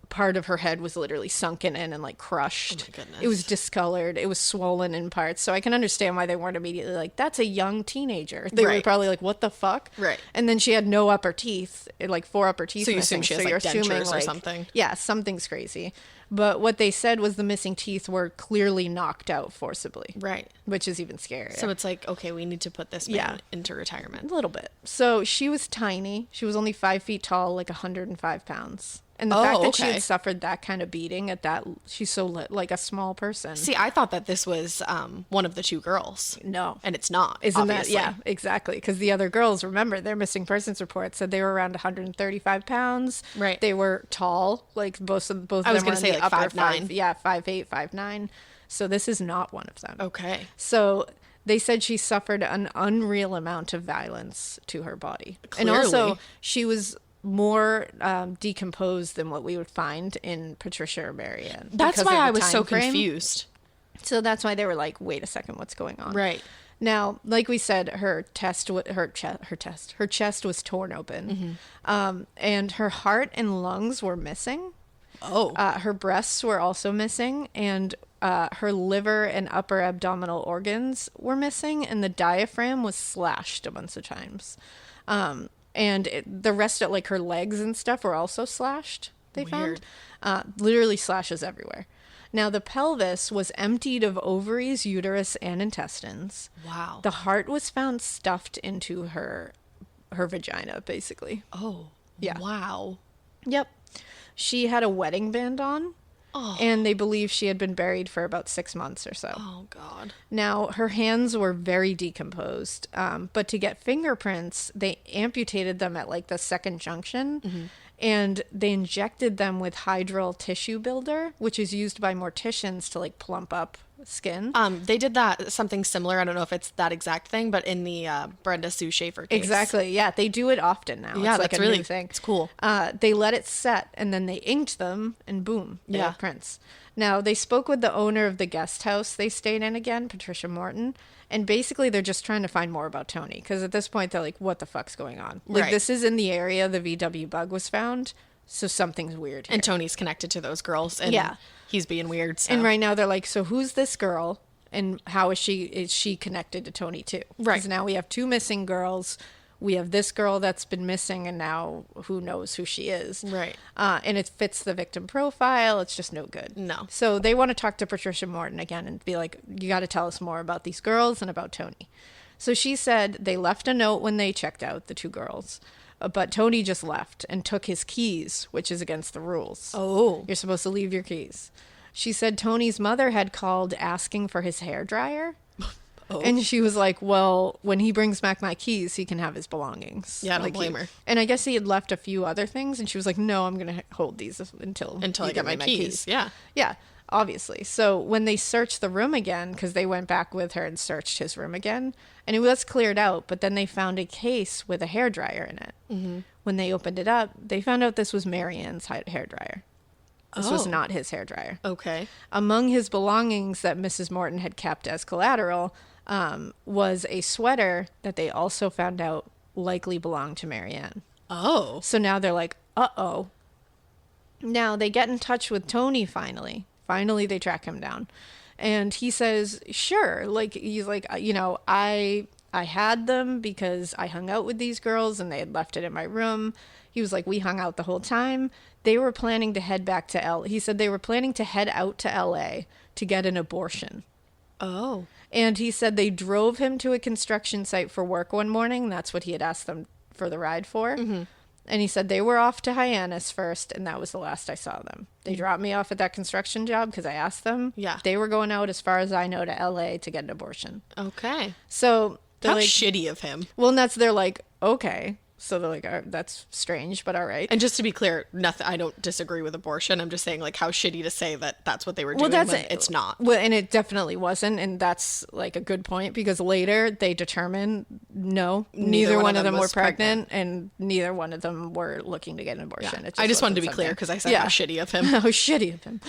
part of her head was literally sunken in and like crushed. Oh my goodness. It was discolored. It was swollen in parts. So I can understand why they weren't immediately like, that's a young teenager. They were Right. probably like, what the fuck? Right. And then she had no upper teeth, like 4 upper teeth. So you missing. assume she has, you're like, dentures or something. Yeah, something's crazy. But what they said was the missing teeth were clearly knocked out forcibly. Right. Which is even scarier. So it's like, okay, we need to put this man into retirement. A little bit. So she was tiny. She was only 5 feet tall, like 105 pounds. And the fact that she okay. had suffered that kind of beating at that, she's so like a small person. See, I thought that this was one of the 2 girls. No. And it's not. Isn't obviously. that? Yeah, exactly. Because the other girls, remember, their missing persons report said they were around 135 pounds. Right. They were tall. Like both of them. I was going gonna to say, like, upper 5'9". Yeah, 5'8", 5'9". So this is not one of them. Okay. So they said she suffered an unreal amount of violence to her body. Clearly. And also, she was more decomposed than what we would find in Patricia or Marianne. That's because why of the I was time so frame. confused. So that's why they were like, wait a second, what's going on? Right. Now, like we said, her chest was torn open. And her heart and lungs were missing. Oh. Her breasts were also missing, and her liver and upper abdominal organs were missing, and the diaphragm was slashed a bunch of times. The rest of, like, her legs and stuff were also slashed, they Weird. found. Literally slashes everywhere. Now, the pelvis was emptied of ovaries, uterus, and intestines. Wow. The heart was found stuffed into her vagina, basically. Oh. Yeah. Wow. Yep. She had a wedding band on, and they believe she had been buried for about 6 months or so. Oh, God. Now, her hands were very decomposed, but to get fingerprints, they amputated them at, like, the second junction, and they injected them with hydral tissue builder, which is used by morticians to, like, plump up skin. They did something similar. I don't know if it's that exact thing, but in the Brenda Sue Schaefer case. Exactly. Yeah, they do it often now. Yeah, it's like that's a really new thing. It's cool. They let it set, and then they inked them, and boom, they have prints. Now, they spoke with the owner of the guest house they stayed in again, Patricia Morton, and basically they're just trying to find more about Tony, because at this point they're like, what the fuck's going on? Like, Right. this is in the area the VW bug was found, so something's weird here. And Tony's connected to those girls. And Yeah. he's being weird. So. And right now they're like, so who's this girl? And how is she connected to Tony too? Right. Because now we have 2 missing girls. We have this girl that's been missing, and now who knows who she is. Right. And it fits the victim profile. It's just no good. No. So they want to talk to Patricia Morton again and be like, you got to tell us more about these girls and about Tony. So she said they left a note when they checked out, the 2 girls. But Tony just left and took his keys, which is against the rules. Oh. You're supposed to leave your keys. She said Tony's mother had called asking for his hairdryer. Oh. And she was like, well, when he brings back my keys, he can have his belongings. Yeah, I don't Like, blame her. And I guess he had left a few other things, and she was like, no, I'm going to hold these until I you get give my me keys. Yeah. Yeah. obviously. So when they searched the room again, because they went back with her and searched his room again, and it was cleared out, but then they found a case with a hairdryer in it. Mm-hmm. When they opened it up, they found out this was Marianne's hairdryer. This was not his hairdryer. Okay. Among his belongings that Mrs. Morton had kept as collateral was a sweater that they also found out likely belonged to Marianne. Oh. So now they're like, uh-oh. Now they get in touch with Tony finally. Finally, they track him down. And he says, sure. Like, he's like, I had them because I hung out with these girls and they had left it in my room. He was like, we hung out the whole time. They were planning to head back to He said they were planning to head out to L.A. to get an abortion. Oh. And he said they drove him to a construction site for work one morning. That's what he had asked them for the ride for. Mm-hmm. And he said they were off to Hyannis first, and that was the last I saw them. They dropped me off at that construction job because I asked them. Yeah. They were going out, as far as I know, to L.A. to get an abortion. Okay. So they're How like, shitty of him. well, and they're like, okay. So they're like, that's strange, but all right. And just to be clear, nothing. I don't disagree with abortion. I'm just saying, like, how shitty to say that that's what they were doing when it's not. Well, and it definitely wasn't, and that's like a good point because later they determined no, neither one of them were pregnant, and neither one of them were looking to get an abortion. Yeah. It I just wanted to be wasn't clear something. because I said how shitty of him. How shitty of him.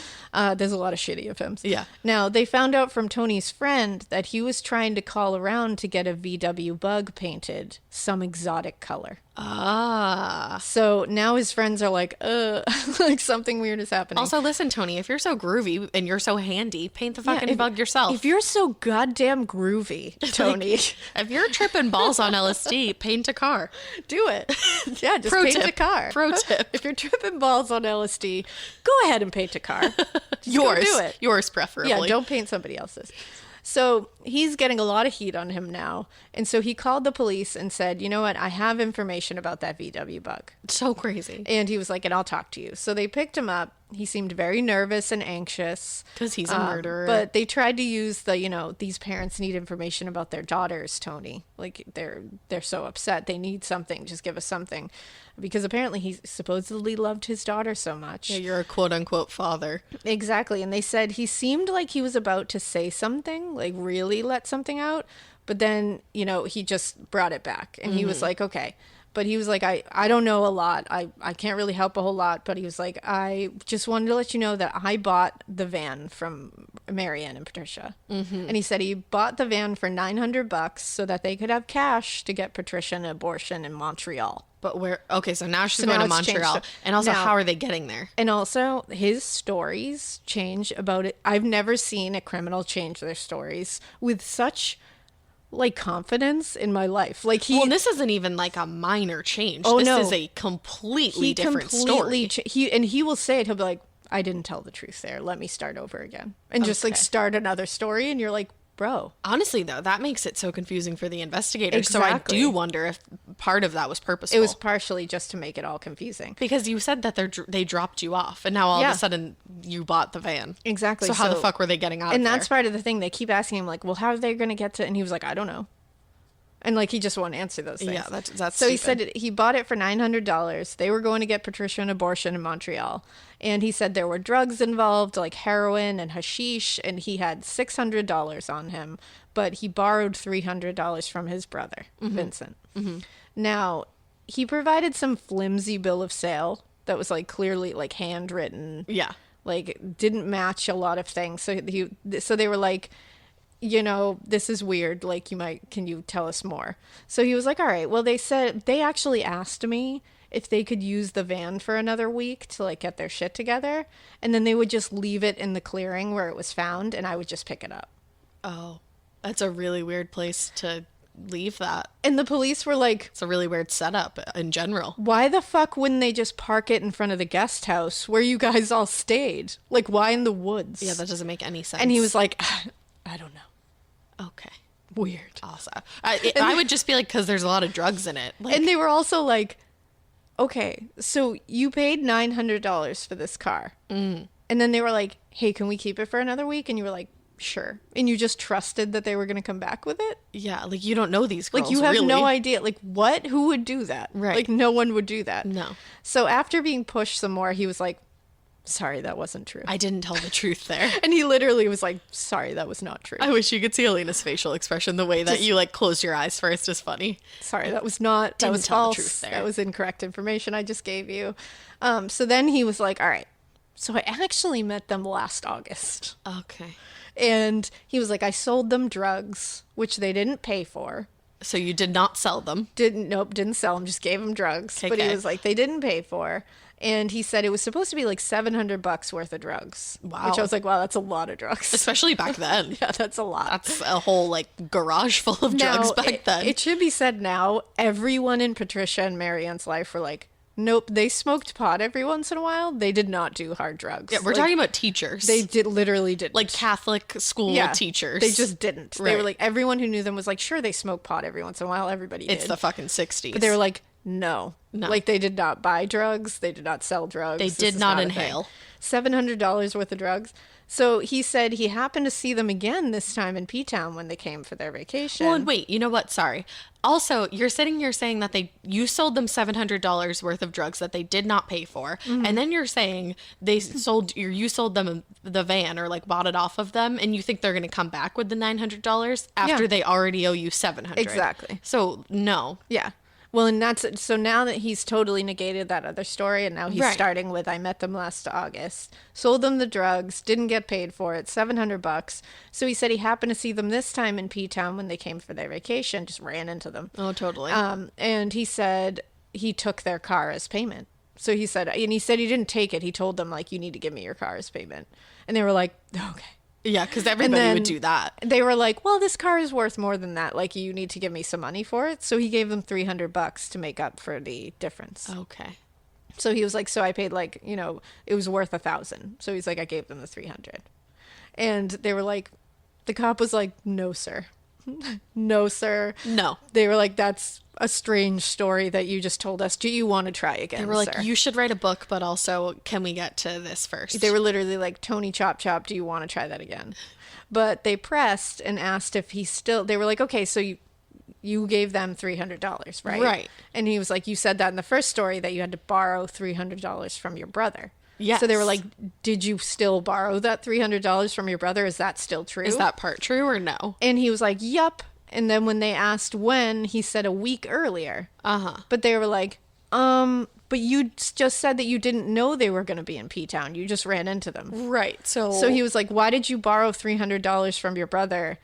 There's a lot of shitty of him. Yeah. Now, they found out from Tony's friend that he was trying to call around to get a VW Bug painted some exotic color. Ah. So now his friends are like, like something weird is happening. Also, listen, Tony, if you're so groovy and you're so handy, paint the fucking bug yourself. If you're so goddamn groovy, Tony. If you're tripping balls on LSD, paint a car. Do it. Yeah, just paint a car. Pro tip. If you're tripping balls on LSD, go ahead and paint a car. Yours. Do it. Yours, preferably. Yeah, don't paint somebody else's. So he's getting a lot of heat on him now. And so he called the police and said, you know what? I have information about that VW Bug. So crazy. And he was like, and I'll talk to you. So they picked him up. He seemed very nervous and anxious. Because he's a murderer. But they tried to use these parents need information about their daughters, Tony. Like, they're so upset. They need something. Just give us something. Because apparently he supposedly loved his daughter so much. Yeah, you're a quote-unquote father. Exactly. And they said he seemed like he was about to say something, like really let something out. But then, he just brought it back. And he was like, okay. But he was like, I don't know a lot. I can't really help a whole lot. But he was like, I just wanted to let you know that I bought the van from Marianne and Patricia. Mm-hmm. And he said he bought the van for $900 so that they could have cash to get Patricia an abortion in Montreal. But where? Okay, so now she's going to Montreal. And also, how are they getting there? And also, his stories change about it. I've never seen a criminal change their stories with such confidence in my life. Well, this isn't even like a minor change. Oh, this no. is a completely different story. He will say it. He'll be like, I didn't tell the truth there. Let me start over again. And just start another story. And you're like, bro. Honestly, though, that makes it so confusing for the investigators. Exactly. So I do wonder if part of that was purposeful. It was partially just to make it all confusing. Because you said that they dropped you off, and now all of a sudden you bought the van. Exactly. So how the fuck were they getting out of there? And that's part of the thing. They keep asking him, like, well, how are they going to get to... And he was like, I don't know. And, he just won't answer those things. Yeah, that's So stupid. he said he bought it for $900. They were going to get Patricia an abortion in Montreal. And he said there were drugs involved, like heroin and hashish, and he had $600 on him. But he borrowed $300 from his brother, Vincent. Mm-hmm. Now, he provided some flimsy bill of sale that was, clearly, handwritten. Yeah. Didn't match a lot of things. So they were like... this is weird. Can you tell us more? So he was like, all right, well, they actually asked me if they could use the van for another week to get their shit together. And then they would just leave it in the clearing where it was found and I would just pick it up. Oh, that's a really weird place to leave that. And the police were like, it's a really weird setup in general. Why the fuck wouldn't they just park it in front of the guest house where you guys all stayed? Why in the woods? Yeah, that doesn't make any sense. And he was like, I don't know. Okay. Weird. Also, I would just be like, because there's a lot of drugs in it. And they were also like, okay, so you paid $900 for this car. Mm. And then they were like, hey, can we keep it for another week? And you were like, sure. And you just trusted that they were going to come back with it? Yeah, you don't know these girls, you have really. no idea. What? Who would do that? Right. No one would do that. No. So after being pushed some more, he was like, sorry, that wasn't true. I didn't tell the truth there. And he literally was like, sorry, that was not true. I wish you could see Alaina's facial expression. The way that you like close your eyes first is funny. Sorry, that was not, that Didn't was tell the false. truth there. That was incorrect information I just gave you. So then he was like, all right. So I actually met them last August. Okay. And he was like, I sold them drugs, which they didn't pay for. So you did not sell them. Didn't sell them, just gave them drugs. But he Okay. was like, they didn't pay for. And he said it was supposed to be like $700 worth of drugs. Wow. Which I was like, wow, that's a lot of drugs. Especially back then. Yeah, that's a lot. That's a whole like garage full of drugs back then. It should be said now, everyone in Patricia and Marianne's life were like, nope, they smoked pot every once in a while. They did not do hard drugs. Yeah, we're Like, talking about teachers. They literally didn't. like Catholic school teachers. They just didn't. They Right. were like, everyone who knew them was like, sure, they smoke pot every once in a while. Everybody did. It's the fucking 60s. But they were like, no. No. Like, they did not buy drugs. They did not sell drugs. They This did is not a thing. inhale. $700 worth of drugs. So he said he happened to see them again this time in P-Town when they came for their vacation. Well, and wait, you know what? Sorry. Also, you're sitting here saying that you sold them $700 worth of drugs that they did not pay for, and then you're saying you sold them the van or like bought it off of them, and you think they're going to come back with the $900 after Yeah. they already owe you $700. Exactly. So no. Yeah. Well, and that's so now that he's totally negated that other story, and now he's Right. starting with I met them last August, sold them the drugs, didn't get paid for it, $700. So he said he happened to see them this time in P-Town when they came for their vacation, just ran into them. Oh, totally. And he said he took their car as payment. So he said he didn't take it. He told them like, you need to give me your car as payment, and they were like, okay. yeah, because everybody then- would do that. They were like, well, this car is worth more than that. Like, you need to give me some money for it. So he gave them $300 to make up for the difference. Okay. So he was like, so I paid like, it was worth $1,000. So he's like, I gave them the 300. And they were like, the cop was like, no, sir. No, sir. No. They were like, that's a strange story that you just told us. Do you want to try again, They were like, sir? you should write a book, but also, can we get to this first? They were literally like, Tony Chop Chop, do you want to try that again? But they pressed and asked if they were like, okay, so you gave them $300, right? Right. And he was like, you said that in the first story that you had to borrow $300 from your brother. Yes. So they were like, did you still borrow that $300 from your brother? Is that still true? Is that part true or no? And he was like, yup. And then when they asked when, he said a week earlier. Uh-huh. But they were like, but you just said that you didn't know they were going to be in P-Town. You just ran into them. Right. So he was like, why did you borrow $300 from your brother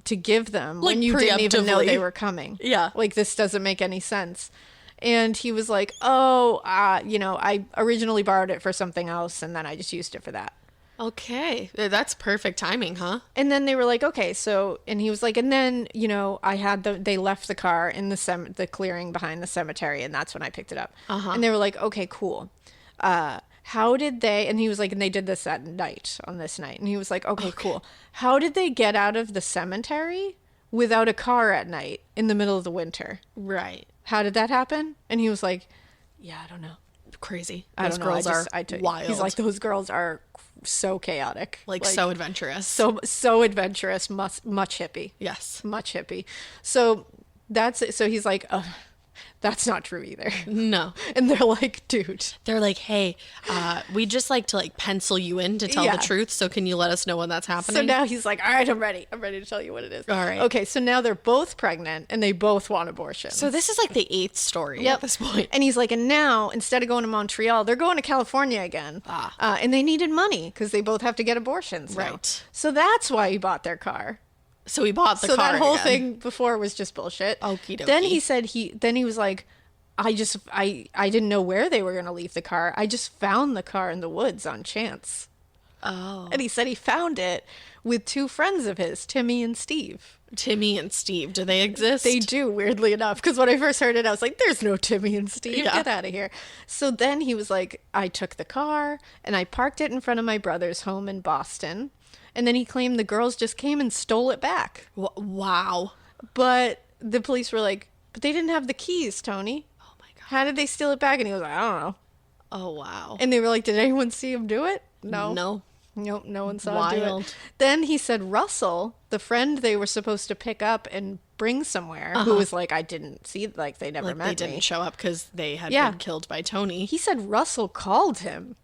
to give them when Like, you didn't even know preemptively. they were coming? Yeah. Like, this doesn't make any sense. And he was like, I originally borrowed it for something else, and then I just used it for that. Okay. That's perfect timing, huh? And then they were like, okay, so, and he was like, and then, they left the car in the clearing behind the cemetery, and that's when I picked it up. Uh-huh. And they were like, okay, cool. How did they, and he was like, and they did this at night, on this night. And he was like, okay, cool. How did they get out of the cemetery without a car at night in the middle of the winter? Right. How did that happen? And he was like, yeah, I don't know. Crazy. I Those don't know. girls are wild. He's like, those girls are so chaotic. like so adventurous. So adventurous, much hippie. Yes. Much hippie. So that's it. So he's like, that's not true either. No. And they're like, dude. They're like, hey, we'd just like to like pencil you in to tell Yeah. the truth. So can you let us know when that's happening? So now he's like, all right, I'm ready. I'm ready to tell you what it is. All right. Okay, so now they're both pregnant and they both want abortions. So this is like the 8th story at this point. And he's like, and now instead of going to Montreal, they're going to California again. And they needed money because they both have to get abortions now. Right. So that's why he bought their car. So he bought the So car that whole again. thing before was just bullshit. Okie dokie. Then he said he was like, I didn't know where they were going to leave the car. I just found the car in the woods on chance. Oh. And he said he found it with 2 friends of his, Timmy and Steve. Timmy and Steve, do they exist? They do, weirdly enough, because when I first heard it, I was like, there's no Timmy and Steve. Yeah. Get out of here. So then he was like, I took the car and I parked it in front of my brother's home in Boston. And then he claimed the girls just came and stole it back. Wow. But the police were like, but they didn't have the keys, Tony. Oh my God. How did they steal it back? And he was like, I don't know. Oh, wow. And they were like, did anyone see him do it? No. No. Nope, no one saw him do Wild. it. Then he said Russell, the friend they were supposed to pick up and bring somewhere, who was like, I didn't see, like, they never Like met they didn't me. show up because they had Yeah. been killed by Tony. He said Russell called him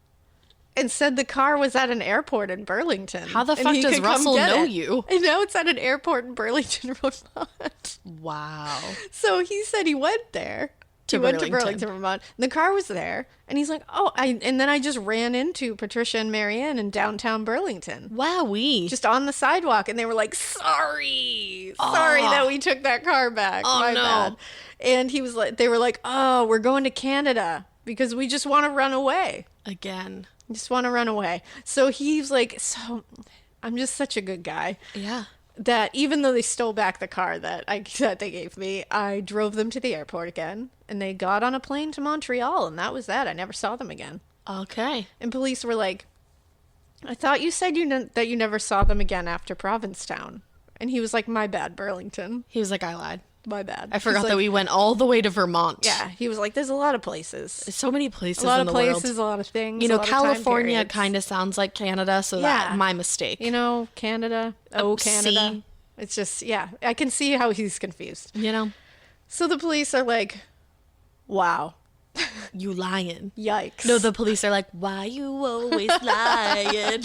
and said the car was at an airport in Burlington. How the and fuck he does could come Russell get know it. you? And now it's at an airport in Burlington, Vermont. Wow. So he said he went there. He went to Burlington, Vermont. And the car was there. And he's like, and then I just ran into Patricia and Marianne in downtown Burlington. Wowee. Just on the sidewalk. And they were like, sorry that we took that car back. My bad. And he was like, they were like, oh, we're going to Canada because we just want to run away. Again. Just want to run away. So he's like, so I'm just such a good guy. Yeah. That even though they stole back the car that they gave me, I drove them to the airport again, and they got on a plane to Montreal, and that was that. I never saw them again. Okay. And police were like, I thought you said that you never saw them again after Provincetown. And he was like, my bad, Burlington. He was like, I lied. My bad. I forgot that we went all the way to Vermont. Yeah, he was like, there's a lot of places. So many places A lot in of the places, world. a lot of things. You know, a lot of time California periods. kind of sounds like Canada, so Yeah. that my mistake. You know, Canada. Oh, Canada. C. It's just, yeah, I can see how he's confused. You know? So the police are like, wow. You lying. Yikes. No, the police are like, why you always lying?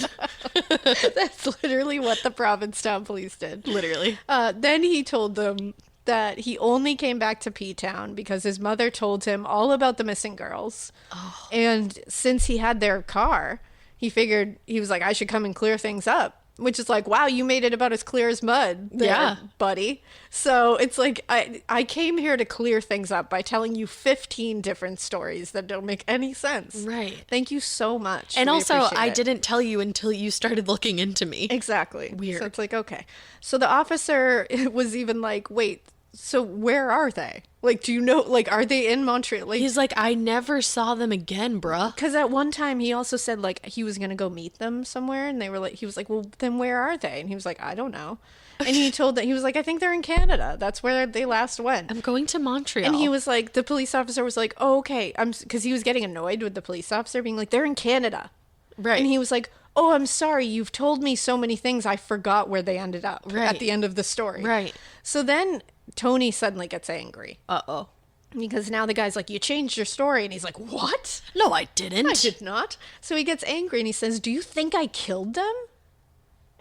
That's literally what the Provincetown police did. Literally. Then he told them that he only came back to P-Town because his mother told him all about the missing girls. Oh. And since he had their car, he figured, he was like, I should come and clear things up. Which is like, wow, you made it about as clear as mud there, Yeah. buddy. So it's like, I came here to clear things up by telling you 15 different stories that don't make any sense. Right. Thank you so much. And We also, appreciate I it. didn't tell you until you started looking into me. Exactly. Weird. So it's like, okay. So the officer was even like, wait, so where are they? Like, do you know, like, are they in Montreal? Like, He's like, I never saw them again, bruh. because at one time he also said, like, he was going to go meet them somewhere. And they were like, he was like, well, then where are they? And he was like, I don't know. And he told that, he was like, I think they're in Canada. That's where they last went. I'm going to Montreal. And he was like, the police officer was like, oh, okay. Because he was getting annoyed with the police officer being like, they're in Canada. Right. And he was like, oh, I'm sorry. You've told me so many things. I forgot where they ended up Right. at the end of the story. Right. So then Tony suddenly gets angry Uh-oh. because now the guy's like, you changed your story. And he's like, what? No, I didn't. I did not. So he gets angry and he says, do you think I killed them?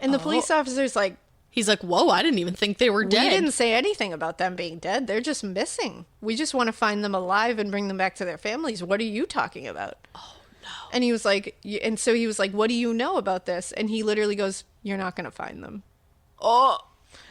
And the police officer's like, He's like, whoa, I didn't even think they were we dead. didn't say anything about them being dead. They're just missing. We just want to find them alive and bring them back to their families. What are you talking about? Oh, no. And he was like, and so he was like, what do you know about this? And he literally goes, you're not going to find them. Oh.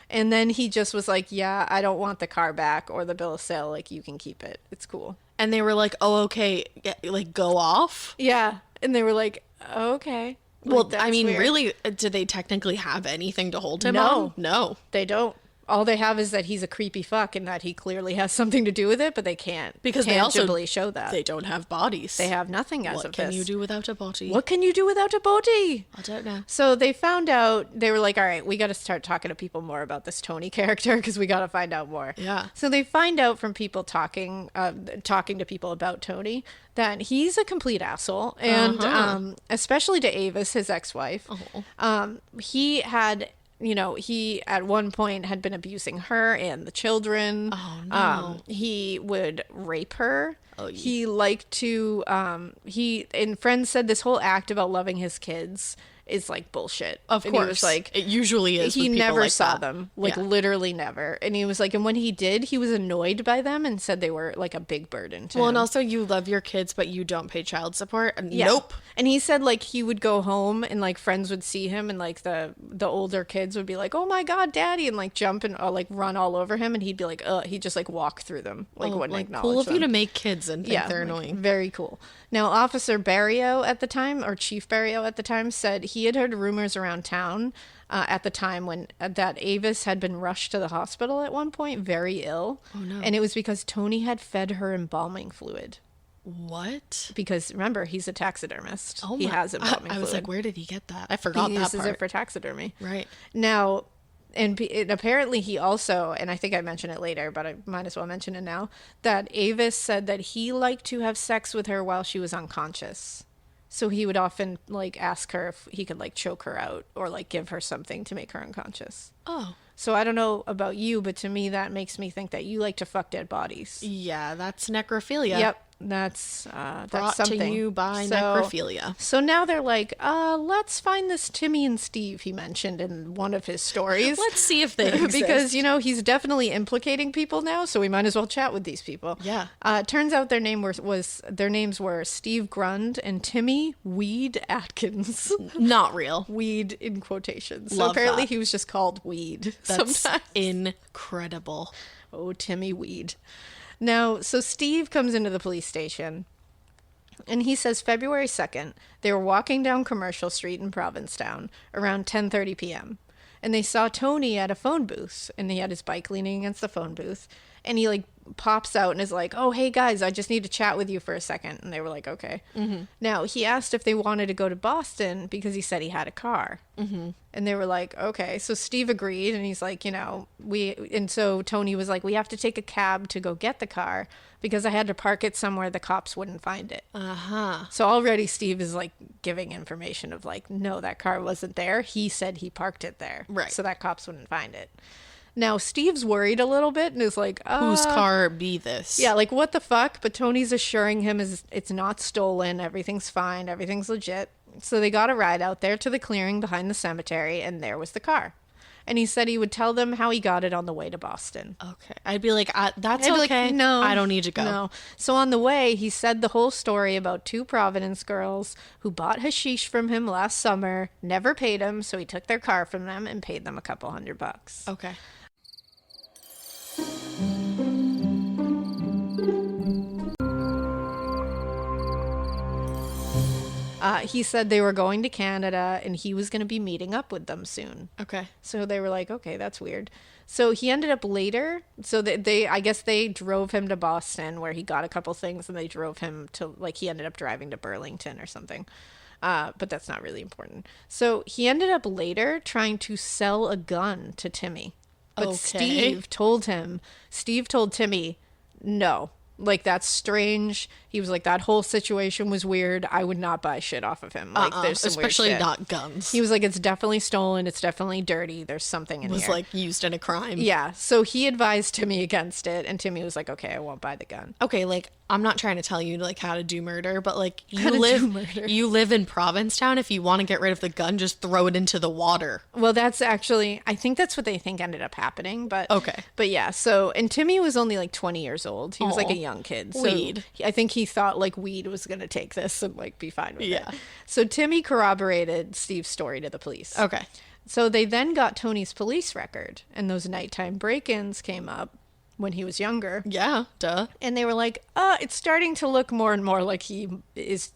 And then he just was like, yeah, I don't want the car back or the bill of sale. Like, you can keep it. It's cool. And they were like, oh, okay. Yeah, like, go off? Yeah. And they were like, okay. Like, Well, that's I mean, weird. really, do they technically have anything to hold him No. on? No. They don't. All they have is that he's a creepy fuck and that he clearly has something to do with it, but they can't Because they also tangibly show that. They don't have bodies. They have nothing as What of can this. you do without a body? What can you do without a body? I don't know. So they found out, they were like, all right, we got to start talking to people more about this Tony character because we got to find out more. Yeah. So they find out from people talking to people about Tony that he's a complete asshole. And especially to Avis, his ex-wife. He had... You know, he at one point had been abusing her and the children. Oh, no. He would rape her. Oh, yeah. He liked to, and friends said this whole act about loving his kids is like bullshit. Of And course. he was like, it usually is. he with people never like saw that. them, like Yeah. literally never. And he was like, and when he did, he was annoyed by them and said they were like a big burden to Well, him. and also you love your kids, but you don't pay child support. Yeah. Nope. And he said like he would go home and like friends would see him and like the older kids would be like, oh my God, daddy, and like jump and like run all over him. And he'd be like, he'd just like walk through them. Like Oh, wouldn't like, acknowledge cool of them. you to make kids and think they're like, annoying. Very cool. Now, Officer Barrio at the time, or Chief Barrio at the time, said he had heard rumors around town at the time when that Avis had been rushed to the hospital at one point, very ill. Oh, no. And it was because Tony had fed her embalming fluid. What? Because remember, he's a taxidermist. Oh, he my- has embalming I was fluid. like, where did he get that? I forgot He that uses part. it for taxidermy. Right. Now, and apparently he also, and I think I mentioned it later, but I might as well mention it now, that Avis said that he liked to have sex with her while she was unconscious. So he would often like ask her if he could like choke her out or like give her something to make her unconscious. Oh. So I don't know about you, but to me that makes me think that you like to fuck dead bodies. Yeah, that's necrophilia. Yep. That's Brought something. to you by necrophilia. So now they're like, let's find this Timmy and Steve he mentioned in one of his stories. Let's see if they exist. Because, he's definitely implicating people now, so we might as well chat with these people. Yeah. Turns out their names were Steve Grund and Timmy Weed Atkins. Not real. Weed in quotations. Love So apparently that. he was just called Weed. That's sometimes. incredible. Oh, Timmy Weed. Now, so Steve comes into the police station, and he says February 2nd, they were walking down Commercial Street in Provincetown around 10:30 p.m., and they saw Tony at a phone booth, and he had his bike leaning against the phone booth, and he, like, pops out and is like, oh, hey, guys, I just need to chat with you for a second. And they were like, okay. Mm-hmm. Now, he asked if they wanted to go to Boston because he said he had a car. Mm-hmm. And they were like, okay. So Steve agreed, and he's like, and so Tony was like, we have to take a cab to go get the car because I had to park it somewhere the cops wouldn't find it. Uh-huh. So already Steve is, like, giving information of, like, no, that car wasn't there. He said he parked it there. Right. So that cops wouldn't find it. Now, Steve's worried a little bit and is like, whose car be this? Yeah, like, what the fuck? But Tony's assuring him it's not stolen. Everything's fine. Everything's legit. So they got a ride out there to the clearing behind the cemetery, and there was the car. And he said he would tell them how he got it on the way to Boston. Okay. I'd be like, that's I'd be okay. like, no. I don't need to go. No. So on the way, he said the whole story about two Providence girls who bought hashish from him last summer, never paid him, so he took their car from them and paid them $200. Okay. He said they were going to Canada and he was going to be meeting up with them soon. Okay. So they were like, okay, that's weird. So he ended up later. So I guess they drove him to Boston where he got a couple things, and they drove him to, like, he ended up driving to Burlington or something. But that's not really important. So he ended up later trying to sell a gun to Timmy. But Okay. Steve told Timmy, no. Like, that's strange. He was like, that whole situation was weird. I would not buy shit off of him. Like, there's some especially weird shit. not guns. He was like, it's definitely stolen. It's definitely dirty. There's something in was here. like used in a crime. Yeah. So he advised Timmy against it, and Timmy was like, okay, I won't buy the gun. Okay, like, I'm not trying to tell you, like, how to do murder, but, like, How to do murder. you live in Provincetown. If you want to get rid of the gun, just throw it into the water. Well, that's actually, I think that's what they think ended up happening. But Okay. But yeah, so, and Timmy was only like 20 years old. He was like Aw. a young kid. So Weed. I think he thought like weed was going to take this and like be fine with Yeah. it. So Timmy corroborated Steve's story to the police. Okay. So they then got Tony's police record, and those nighttime break-ins came up when he was younger. Yeah, duh. And they were like, it's starting to look more and more like there's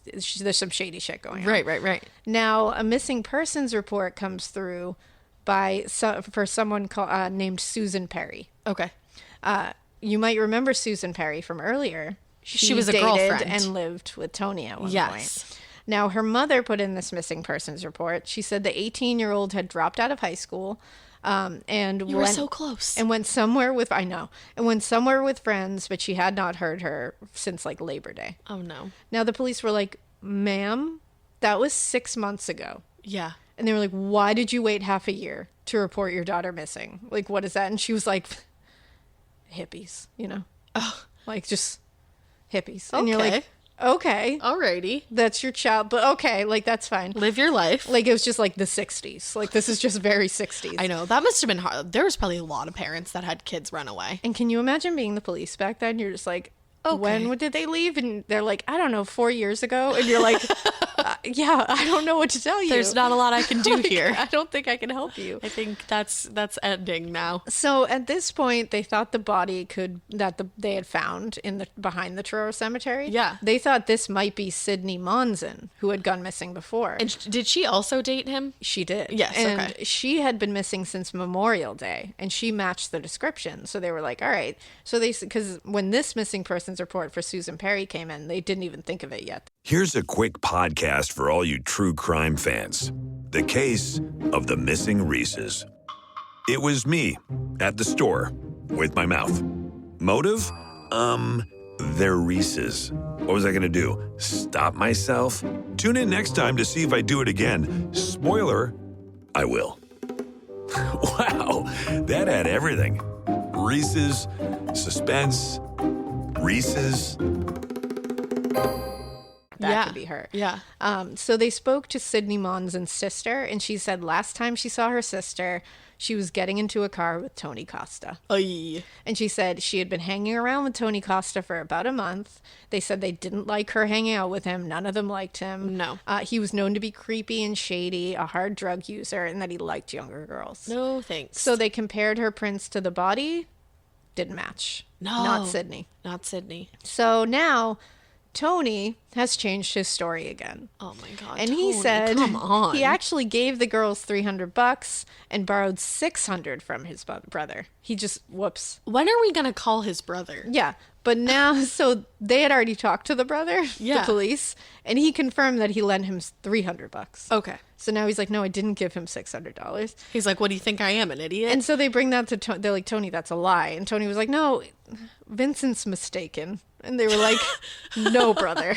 some shady shit going on. Right. Now, a missing persons report comes through for someone named Susan Perry. Okay. You might remember Susan Perry from earlier. She was a dated girlfriend. and lived with Tony at one Yes. point. Now, her mother put in this missing persons report. She said the 18-year-old had dropped out of high school and You were so close. and went somewhere with friends, but she had not heard her since like Labor Day. Oh, no. Now the police were like, ma'am, that was 6 months ago. Yeah. And they were like, why did you wait half a year to report your daughter missing? Like, what is that? And she was like, hippies, like just hippies. And you're like, okay, Alrighty. that's your child, but okay, like that's fine. Live your life. Like it was just like the 60s. Like this is just very 60s. I know. That must have been hard. There was probably a lot of parents that had kids run away. And can you imagine being the police back then? You're just like, Okay. when did they leave? And they're like, I don't know, 4 years ago. And you're like, yeah, I don't know what to tell you. There's not a lot I can do here. I don't think I can help you. I think that's ending now. So at this point, they thought the body they had found behind the Truro Cemetery. Yeah. They thought this might be Sydney Monson, who had gone missing before. And did she also date him? She did. Yes, and okay. she had been missing since Memorial Day, and she matched the description. So they were like, all right. So because when this missing persons report for Susan Perry came in, they didn't even think of it yet. Here's a quick podcast for all you true crime fans. The case of the missing Reeses. It was me at the store with my mouth. Motive? They're Reeses. What was I going to do? Stop myself? Tune in next time to see if I do it again. Spoiler, I will. Wow, that had everything. Reeses, suspense, Reeses. that could be her. Yeah. So they spoke to Sydney Monzon's sister, and she said last time she saw her sister, she was getting into a car with Tony Costa. Oy. And she said she had been hanging around with Tony Costa for about a month. They said they didn't like her hanging out with him. None of them liked him. No. He was known to be creepy and shady, a hard drug user, and that he liked younger girls. No thanks. So they compared her prints to the body. Didn't match. No. Not Sydney. Not Sydney. So now Tony has changed his story again. Oh my God. And he said come on. he actually gave the girls $300 and borrowed $600 from his brother. He just, whoops. When are we going to call his brother? Yeah. But now, so they had already talked to the brother, Yeah. the police, and he confirmed that he lent him $300. Okay. So now he's like, no, I didn't give him $600. He's like, what do you think I am, an idiot? And so they bring that to Tony. They're like, Tony, that's a lie. And Tony was like, no, Vincent's mistaken. And they were like, no, brother.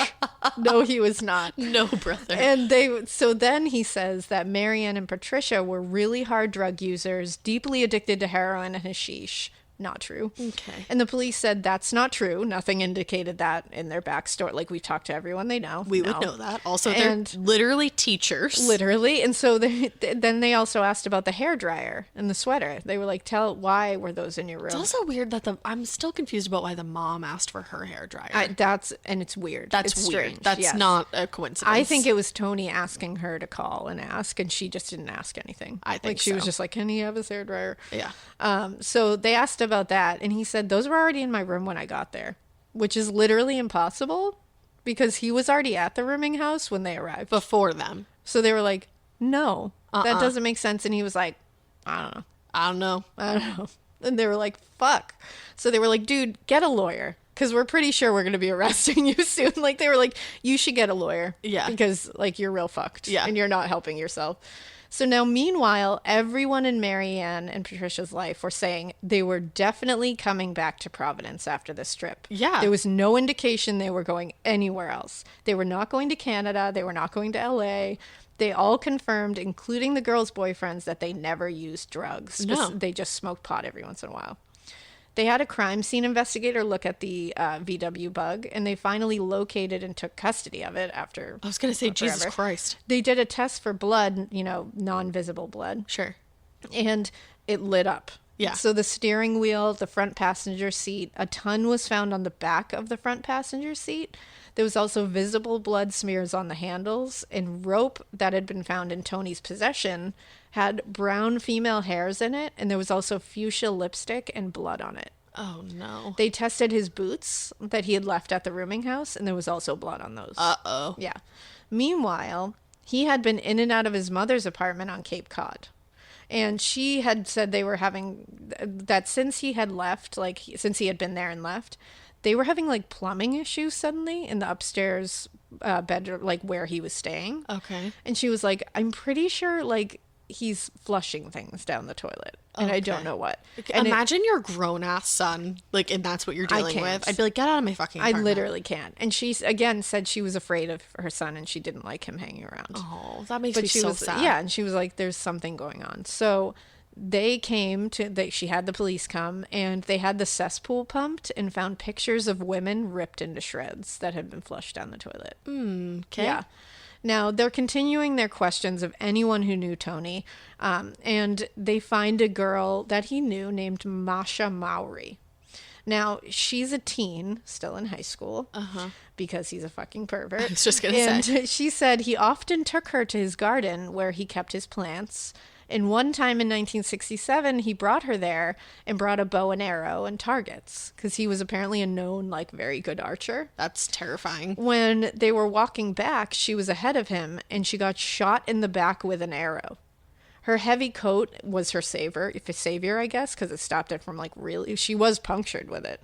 No, he was not. No, brother. And so then he says that Marianne and Patricia were really hard drug users, deeply addicted to heroin and hashish. Not true. Okay. And the police said that's not true. Nothing indicated that in their backstory. Like, we talked to everyone they know. We No. would know that. Also, they're And- literally teachers. Literally. And so then they also asked about the hairdryer and the sweater. They were like, why were those in your room? It's also weird that I'm still confused about why the mom asked for her hairdryer. And it's weird. That's It's weird. strange. That's Yes. not a coincidence. I think it was Tony asking her to call and ask, and she just didn't ask anything. I think like she was so. just like, "Can he have his hairdryer?" Yeah. So they asked about that, and he said those were already in my room when I got there, which is literally impossible because he was already at the rooming house when they arrived. Before them. So they were like, "No, that doesn't make sense." And he was like, "I don't know." I don't know. And they were like, "Fuck." So they were like, "Dude, get a lawyer." Because we're pretty sure we're going to be arresting you soon. Like, they were like, you should get a lawyer. Yeah. Because, like, you're real fucked. Yeah. And you're not helping yourself. So now, meanwhile, everyone in Marianne and Patricia's life were saying they were definitely coming back to Providence after this trip. Yeah. There was no indication they were going anywhere else. They were not going to Canada. They were not going to LA. They all confirmed, including the girls' boyfriends, that they never used drugs. No. They just smoked pot every once in a while. They had a crime scene investigator look at the VW bug, and they finally located and took custody of it after. I was going to say, forever. Jesus Christ. They did a test for blood, non-visible blood, Sure. and it lit up. Yeah. So the steering wheel, the front passenger seat, a ton was found on the back of the front passenger seat. There was also visible blood smears on the handles, and rope that had been found in Tony's possession had brown female hairs in it, and there was also fuchsia lipstick and blood on it. Oh, no. They tested his boots that he had left at the rooming house, and there was also blood on those. Uh-oh. Yeah. Meanwhile, he had been in and out of his mother's apartment on Cape Cod. And she had said they were having, that since he had left, since he had been there and left, they were having, plumbing issues suddenly in the upstairs bedroom, where he was staying. Okay. And she was like, I'm pretty sure, he's flushing things down the toilet. And I don't know what. And Imagine your grown-ass son, and that's what you're dealing can't. with. I'd be like, get out of my fucking I apartment. literally can't. And she, again, said she was afraid of her son and she didn't like him hanging around. Oh, that makes me she so was sad. Yeah, and she was like, there's something going on. So they came she had the police come, and they had the cesspool pumped and found pictures of women ripped into shreds that had been flushed down the toilet. Okay. Yeah. Now, they're continuing their questions of anyone who knew Tony, and they find a girl that he knew named Masha Mowry. Now, she's a teen, still in high school, because he's a fucking pervert. I was just gonna say. And she said he often took her to his garden where he kept his plants. And one time in 1967, he brought her there and brought a bow and arrow and targets, because he was apparently a known, very good archer. That's terrifying. When they were walking back, she was ahead of him, and she got shot in the back with an arrow. Her heavy coat was her savior, I guess, because it stopped it from, really... She was punctured with it.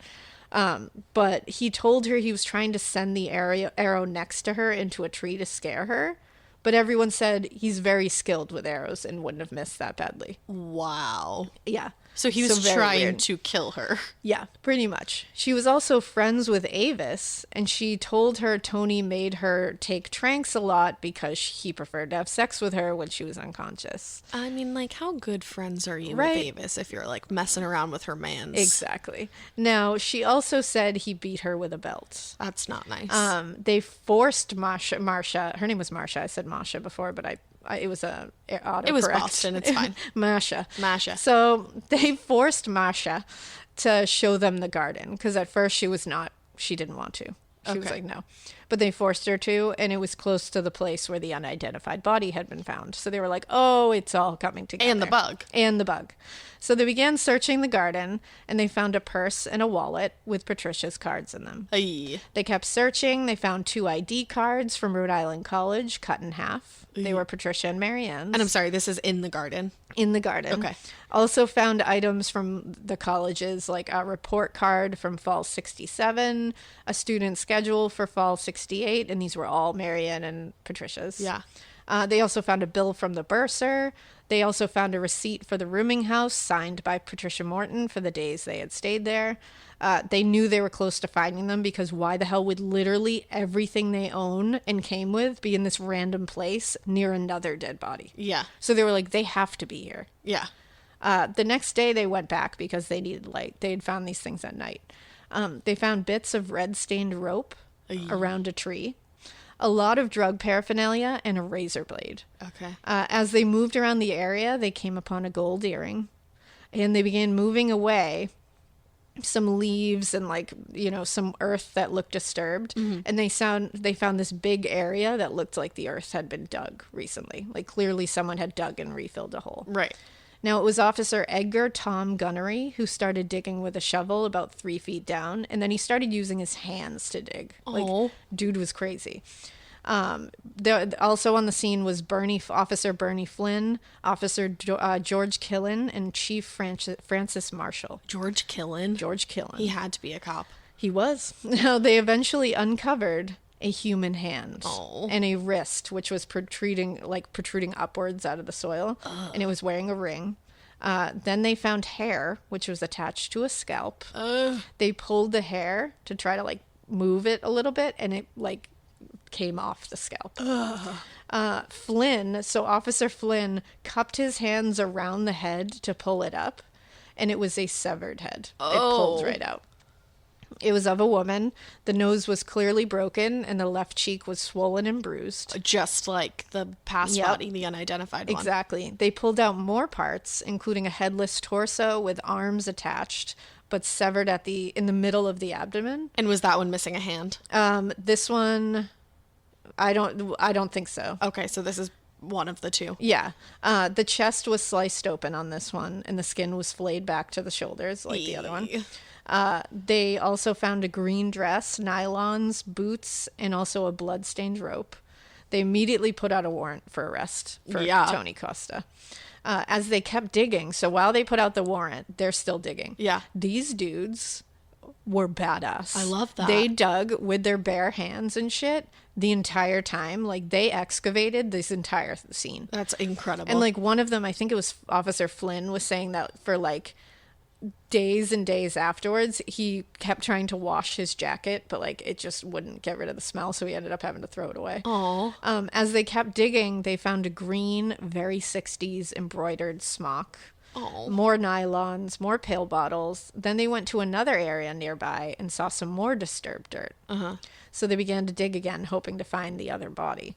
But he told her he was trying to send the arrow next to her into a tree to scare her. But everyone said he's very skilled with arrows and wouldn't have missed that badly. Wow. Yeah. So he was very trying weird. to kill her. Yeah, pretty much. She was also friends with Avis, and she told her Tony made her take tranks a lot because he preferred to have sex with her when she was unconscious. I mean, like, how good friends are you Right. with Avis if you're, like, messing around with her mans? Exactly. Now, she also said he beat her with a belt. That's not nice. They forced Marsha. Her name was Marsha. I said Masha before, but it was a autocorrect. It was Boston. It's fine. Masha. Masha. So they forced Masha to show them the garden because at first she didn't want to. She was Okay. like, no. But they forced her to, and it was close to the place where the unidentified body had been found. So they were like, oh, it's all coming together. And the bug. And the bug. So they began searching the garden, and they found a purse and a wallet with Patricia's cards in them. Ay. They kept searching. They found 2 ID cards from Rhode Island College, cut in half. They were Patricia and Marianne's. And I'm sorry, this is in the garden. In the garden. Okay. Also found items from the colleges, like a report card from fall 67, a student schedule for fall 68, and these were all Marianne and Patricia's. Yeah. They also found a bill from the bursar. They also found a receipt for the rooming house signed by Patricia Morton for the days they had stayed there. They knew they were close to finding them because why the hell would literally everything they own and came with be in this random place near another dead body? Yeah. So they were like, they have to be here. Yeah. The next day they went back because they needed light. They had found these things at night. They found bits of red-stained rope around a tree, a lot of drug paraphernalia, and a razor blade. Okay. As they moved around the area, they came upon a gold earring, and they began moving away some leaves and some earth that looked disturbed. And they found this big area that looked like the earth had been dug recently. Like clearly someone had dug and refilled a hole. Right. Now, it was Officer Edgar Tom Gunnery who started digging with a shovel about 3 feet down, and then he started using his hands to dig. Like, dude was crazy. Also on the scene was Officer Bernie Flynn, Officer George Killen, and Chief Francis Marshall. George Killen. He had to be a cop. He was. Now, they eventually uncovered a human hand and a wrist, which was protruding upwards out of the soil, and it was wearing a ring. Then they found hair, which was attached to a scalp. They pulled the hair to try to move it a little bit, and it came off the scalp. Officer Flynn cupped his hands around the head to pull it up, and it was a severed head. It pulled right out. It was of a woman. The nose was clearly broken, and the left cheek was swollen and bruised. Just like the past body, the unidentified one. Exactly. They pulled out more parts, including a headless torso with arms attached, but severed in the middle of the abdomen. And was that one missing a hand? This one, I don't think so. Okay, so this is one of the two. Yeah. The chest was sliced open on this one, and the skin was flayed back to the shoulders like the other one. They also found a green dress, nylons, boots, and also a blood-stained rope. They immediately put out a warrant for arrest for Tony Costa. As they kept digging, so while they put out the warrant, they're still digging. Yeah. These dudes were badass. I love that. They dug with their bare hands and shit the entire time. They excavated this entire scene. That's incredible. And one of them, I think it was Officer Flynn, was saying that for days and days afterwards, he kept trying to wash his jacket, but it just wouldn't get rid of the smell, so he ended up having to throw it away. As they kept digging, they found a green, very 60s embroidered smock. More nylons, more pill bottles. Then they went to another area nearby and saw some more disturbed dirt. So they began to dig again, hoping to find the other body.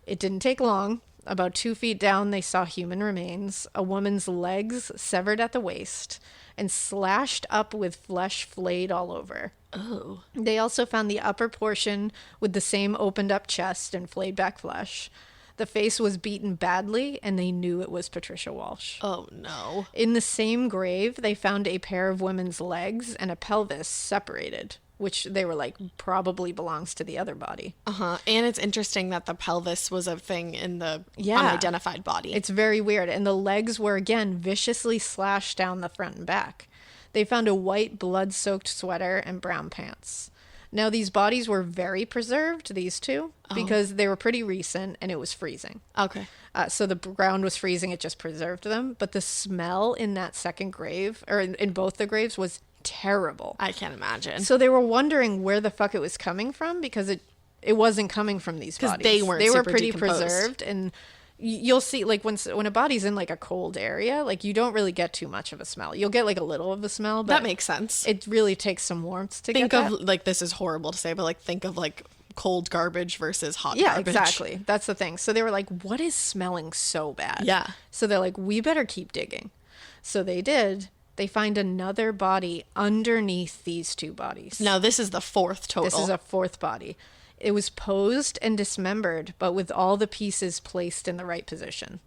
It didn't take long. About 2 feet down, they saw human remains, a woman's legs severed at the waist, and slashed up with flesh flayed all over. Oh. They also found the upper portion with the same opened up chest and flayed back flesh. The face was beaten badly, and they knew it was Patricia Walsh. Oh, no. In the same grave, they found a pair of women's legs and a pelvis separated, which they were probably belongs to the other body. And it's interesting that the pelvis was a thing in the unidentified body. It's very weird. And the legs were, again, viciously slashed down the front and back. They found a white blood-soaked sweater and brown pants. Now, these bodies were very preserved, these two, because they were pretty recent and it was freezing. Okay. So the ground was freezing, it just preserved them. But the smell in that second grave, or in both the graves, was terrible. I can't imagine. So they were wondering where the fuck it was coming from, because it wasn't coming from these bodies. Because they weren't They were super pretty decomposed. preserved, and you'll see, like, when a body's in like a cold area, like, you don't really get too much of a smell. You'll get like a little of a smell, but That makes sense. it really takes some warmth to Think get of that. like, this is horrible to say, but like think of like cold garbage versus hot Yeah, garbage. exactly. That's the thing. So they were like, what is smelling so bad? Yeah. So they're like, we better keep digging. So they did. They find another body underneath these two bodies. Now this is the fourth total. This is a fourth body. It was posed and dismembered, but with all the pieces placed in the right position.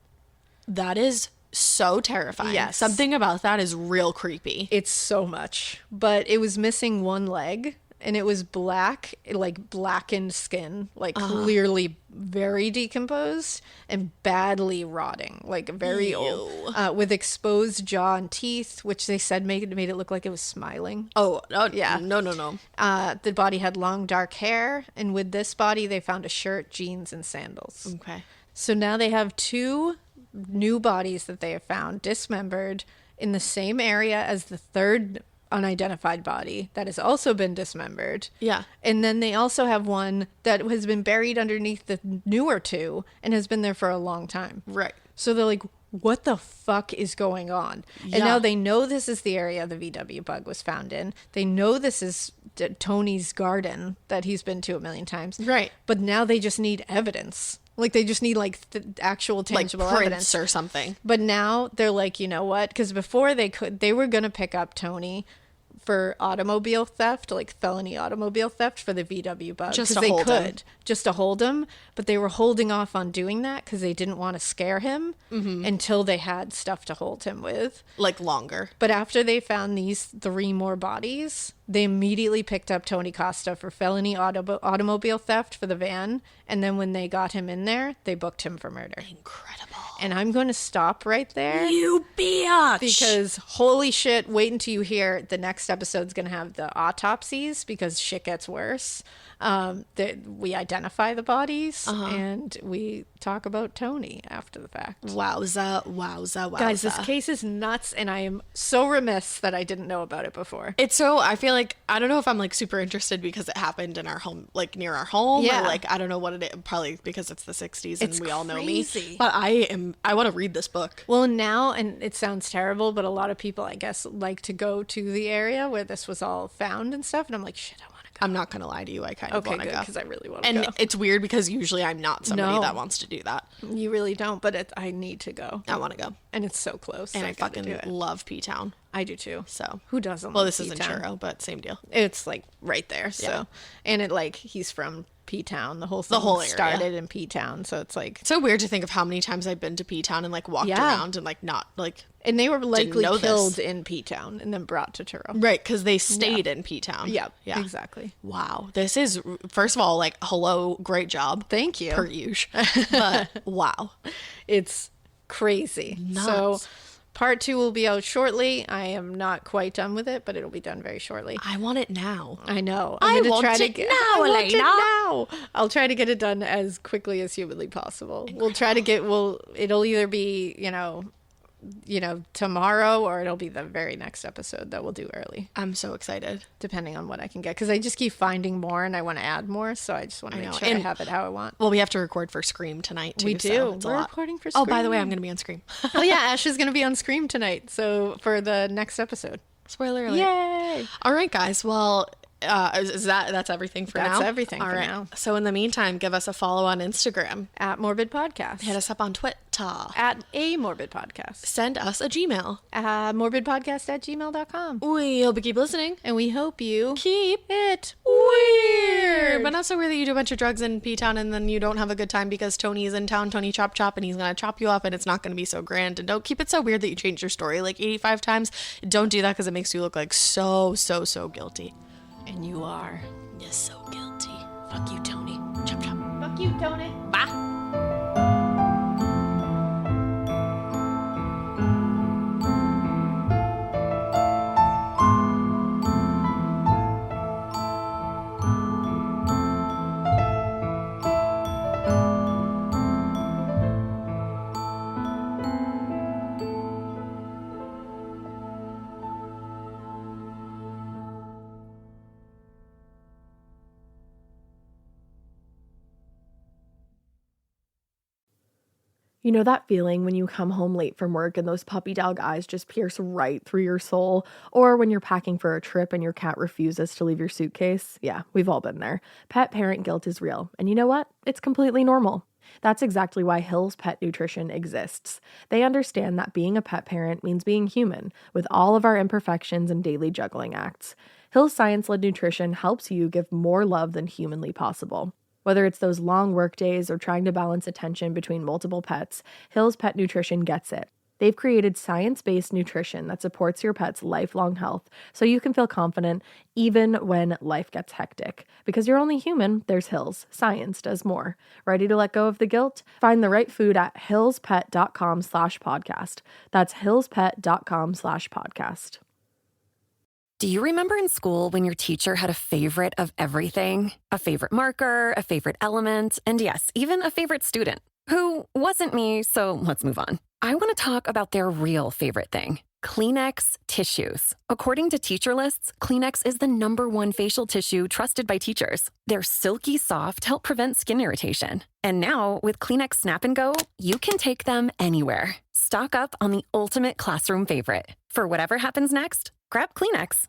That is so terrifying. Yes. Something about that is real creepy. It's so much. But it was missing one leg, and it was black, like blackened skin, like clearly very decomposed and badly rotting, like very old, with exposed jaw and teeth, which they said made it look like it was smiling. Oh, Yeah. No. The body had long dark hair, and with this body, they found a shirt, jeans, and sandals. Okay. So now they have two new bodies that they have found dismembered in the same area as the third unidentified body that has also been dismembered. Yeah. And then they also have one that has been buried underneath the newer two and has been there for a long time. Right. So they're like, what the fuck is going on? Yeah. And now they know this is the area the VW bug was found in. They know this is Tony's garden that he's been to a million times. Right. But now they just need evidence. Like, they just need, like, actual Like tangible prints evidence. or something. But now they're like, you know what? Because before they were going to pick up Tony for automobile theft, like felony automobile theft for the VW bug. Just 'cause to they hold him. could. Just to hold him. But they were holding off on doing that because they didn't want to scare him until they had stuff to hold him with. Like longer. But after they found these 3 more bodies, they immediately picked up Tony Costa for felony automobile theft for the van. And then when they got him in there, they booked him for murder. Incredible. And I'm going to stop right there. You bitch. Because holy shit, wait until you hear the next episode's going to have the autopsies because shit gets worse. We identify the bodies and we talk about Tony after the fact. Wowza. Guys, this case is nuts and I am so remiss that I didn't know about it before. It's so, I feel like, I don't know if I'm like super interested because it happened in our home, like near our home. Yeah. Or like, I don't know what it is. Probably because it's the 60s and It's we all know me. crazy. But I want to read this book. Well, now, and it sounds terrible, but a lot of people, I guess, like to go to the area where this was all found and stuff. And I'm like, shit, I want to go. I'm not going to lie to you. I kind of Okay, want to good, go. because I really want to And go. it's weird because usually I'm not somebody No. that wants to do that. You really don't, but I need to go. I want to go. And it's so close. And so I gotta do fucking it. love P-Town. I do too. So, Who doesn't? well, love this isn't P-Town? churro, but same deal. It's like right there. So, Yeah. and it like he's from P-Town. The whole thing whole area. started in P-Town. So it's like, It's so weird to think of how many times I've been to P-Town and like walked Yeah. around and like not like, and they were likely know this. killed in P-Town and then brought to Truro. right, because they stayed in P-Town. Yeah, Yeah. exactly. Wow. This is, first of all, like, hello, great job. Thank you. Per usual. But wow. It's crazy. Nuts. So part 2 will be out shortly. I am not quite done with it, but it'll be done very shortly. I want it now. I know. I gonna want it now, I want it Alaina. now. I'll try to get it done as quickly as humanly possible. We'll try to get. It'll either be tomorrow or it'll be the very next episode that we'll do early, I'm so excited. depending on what I can get. Because I just keep finding more and I want to add more, so I just want to I make know. sure I And- have it how I want. Well, we have to record for Scream tonight, too. We do. So it's a We're lot. recording for Oh, by the way, I'm Scream. going to be on Scream. Oh yeah, Ash is going to be on Scream tonight. So for the next episode. Spoiler alert. Yay! All right, guys. Well, that's everything for now? That's everything All for right. now. So in the meantime, give us a follow on Instagram. At Morbid Podcast. Hit us up on Twitter. At a Morbid Podcast. Send us a Gmail. Morbidpodcast@gmail.com. We hope you keep listening. And we hope you Keep it weird. But not so weird that you do a bunch of drugs in P-Town and then you don't have a good time because Tony is in town, Tony Chop Chop, and he's going to chop you up and it's not going to be so grand. And don't keep it so weird that you change your story like 85 times. Don't do that because it makes you look like so guilty. And you are. You're so guilty. Fuck you, Tony. Chop chop. Fuck you, Tony. Bye. You know that feeling when you come home late from work and those puppy dog eyes just pierce right through your soul? Or when you're packing for a trip and your cat refuses to leave your suitcase? Yeah, we've all been there. Pet parent guilt is real. And you know what? It's completely normal. That's exactly why Hill's Pet Nutrition exists. They understand that being a pet parent means being human, with all of our imperfections and daily juggling acts. Hill's science-led nutrition helps you give more love than humanly possible. Whether it's those long work days or trying to balance attention between multiple pets, Hill's Pet Nutrition gets it. They've created science-based nutrition that supports your pet's lifelong health so you can feel confident even when life gets hectic. Because you're only human, there's Hill's. Science does more. Ready to let go of the guilt? Find the right food at hillspet.com/podcast. That's hillspet.com/podcast. Do you remember in school when your teacher had a favorite of everything? A favorite marker, a favorite element, and yes, even a favorite student? Who wasn't me, so let's move on. I want to talk about their real favorite thing. Kleenex tissues. According to teacher lists, Kleenex is the #1 facial tissue trusted by teachers. They're silky soft, help prevent skin irritation. And now, with Kleenex Snap and Go, you can take them anywhere. Stock up on the ultimate classroom favorite. For whatever happens next, grab Kleenex.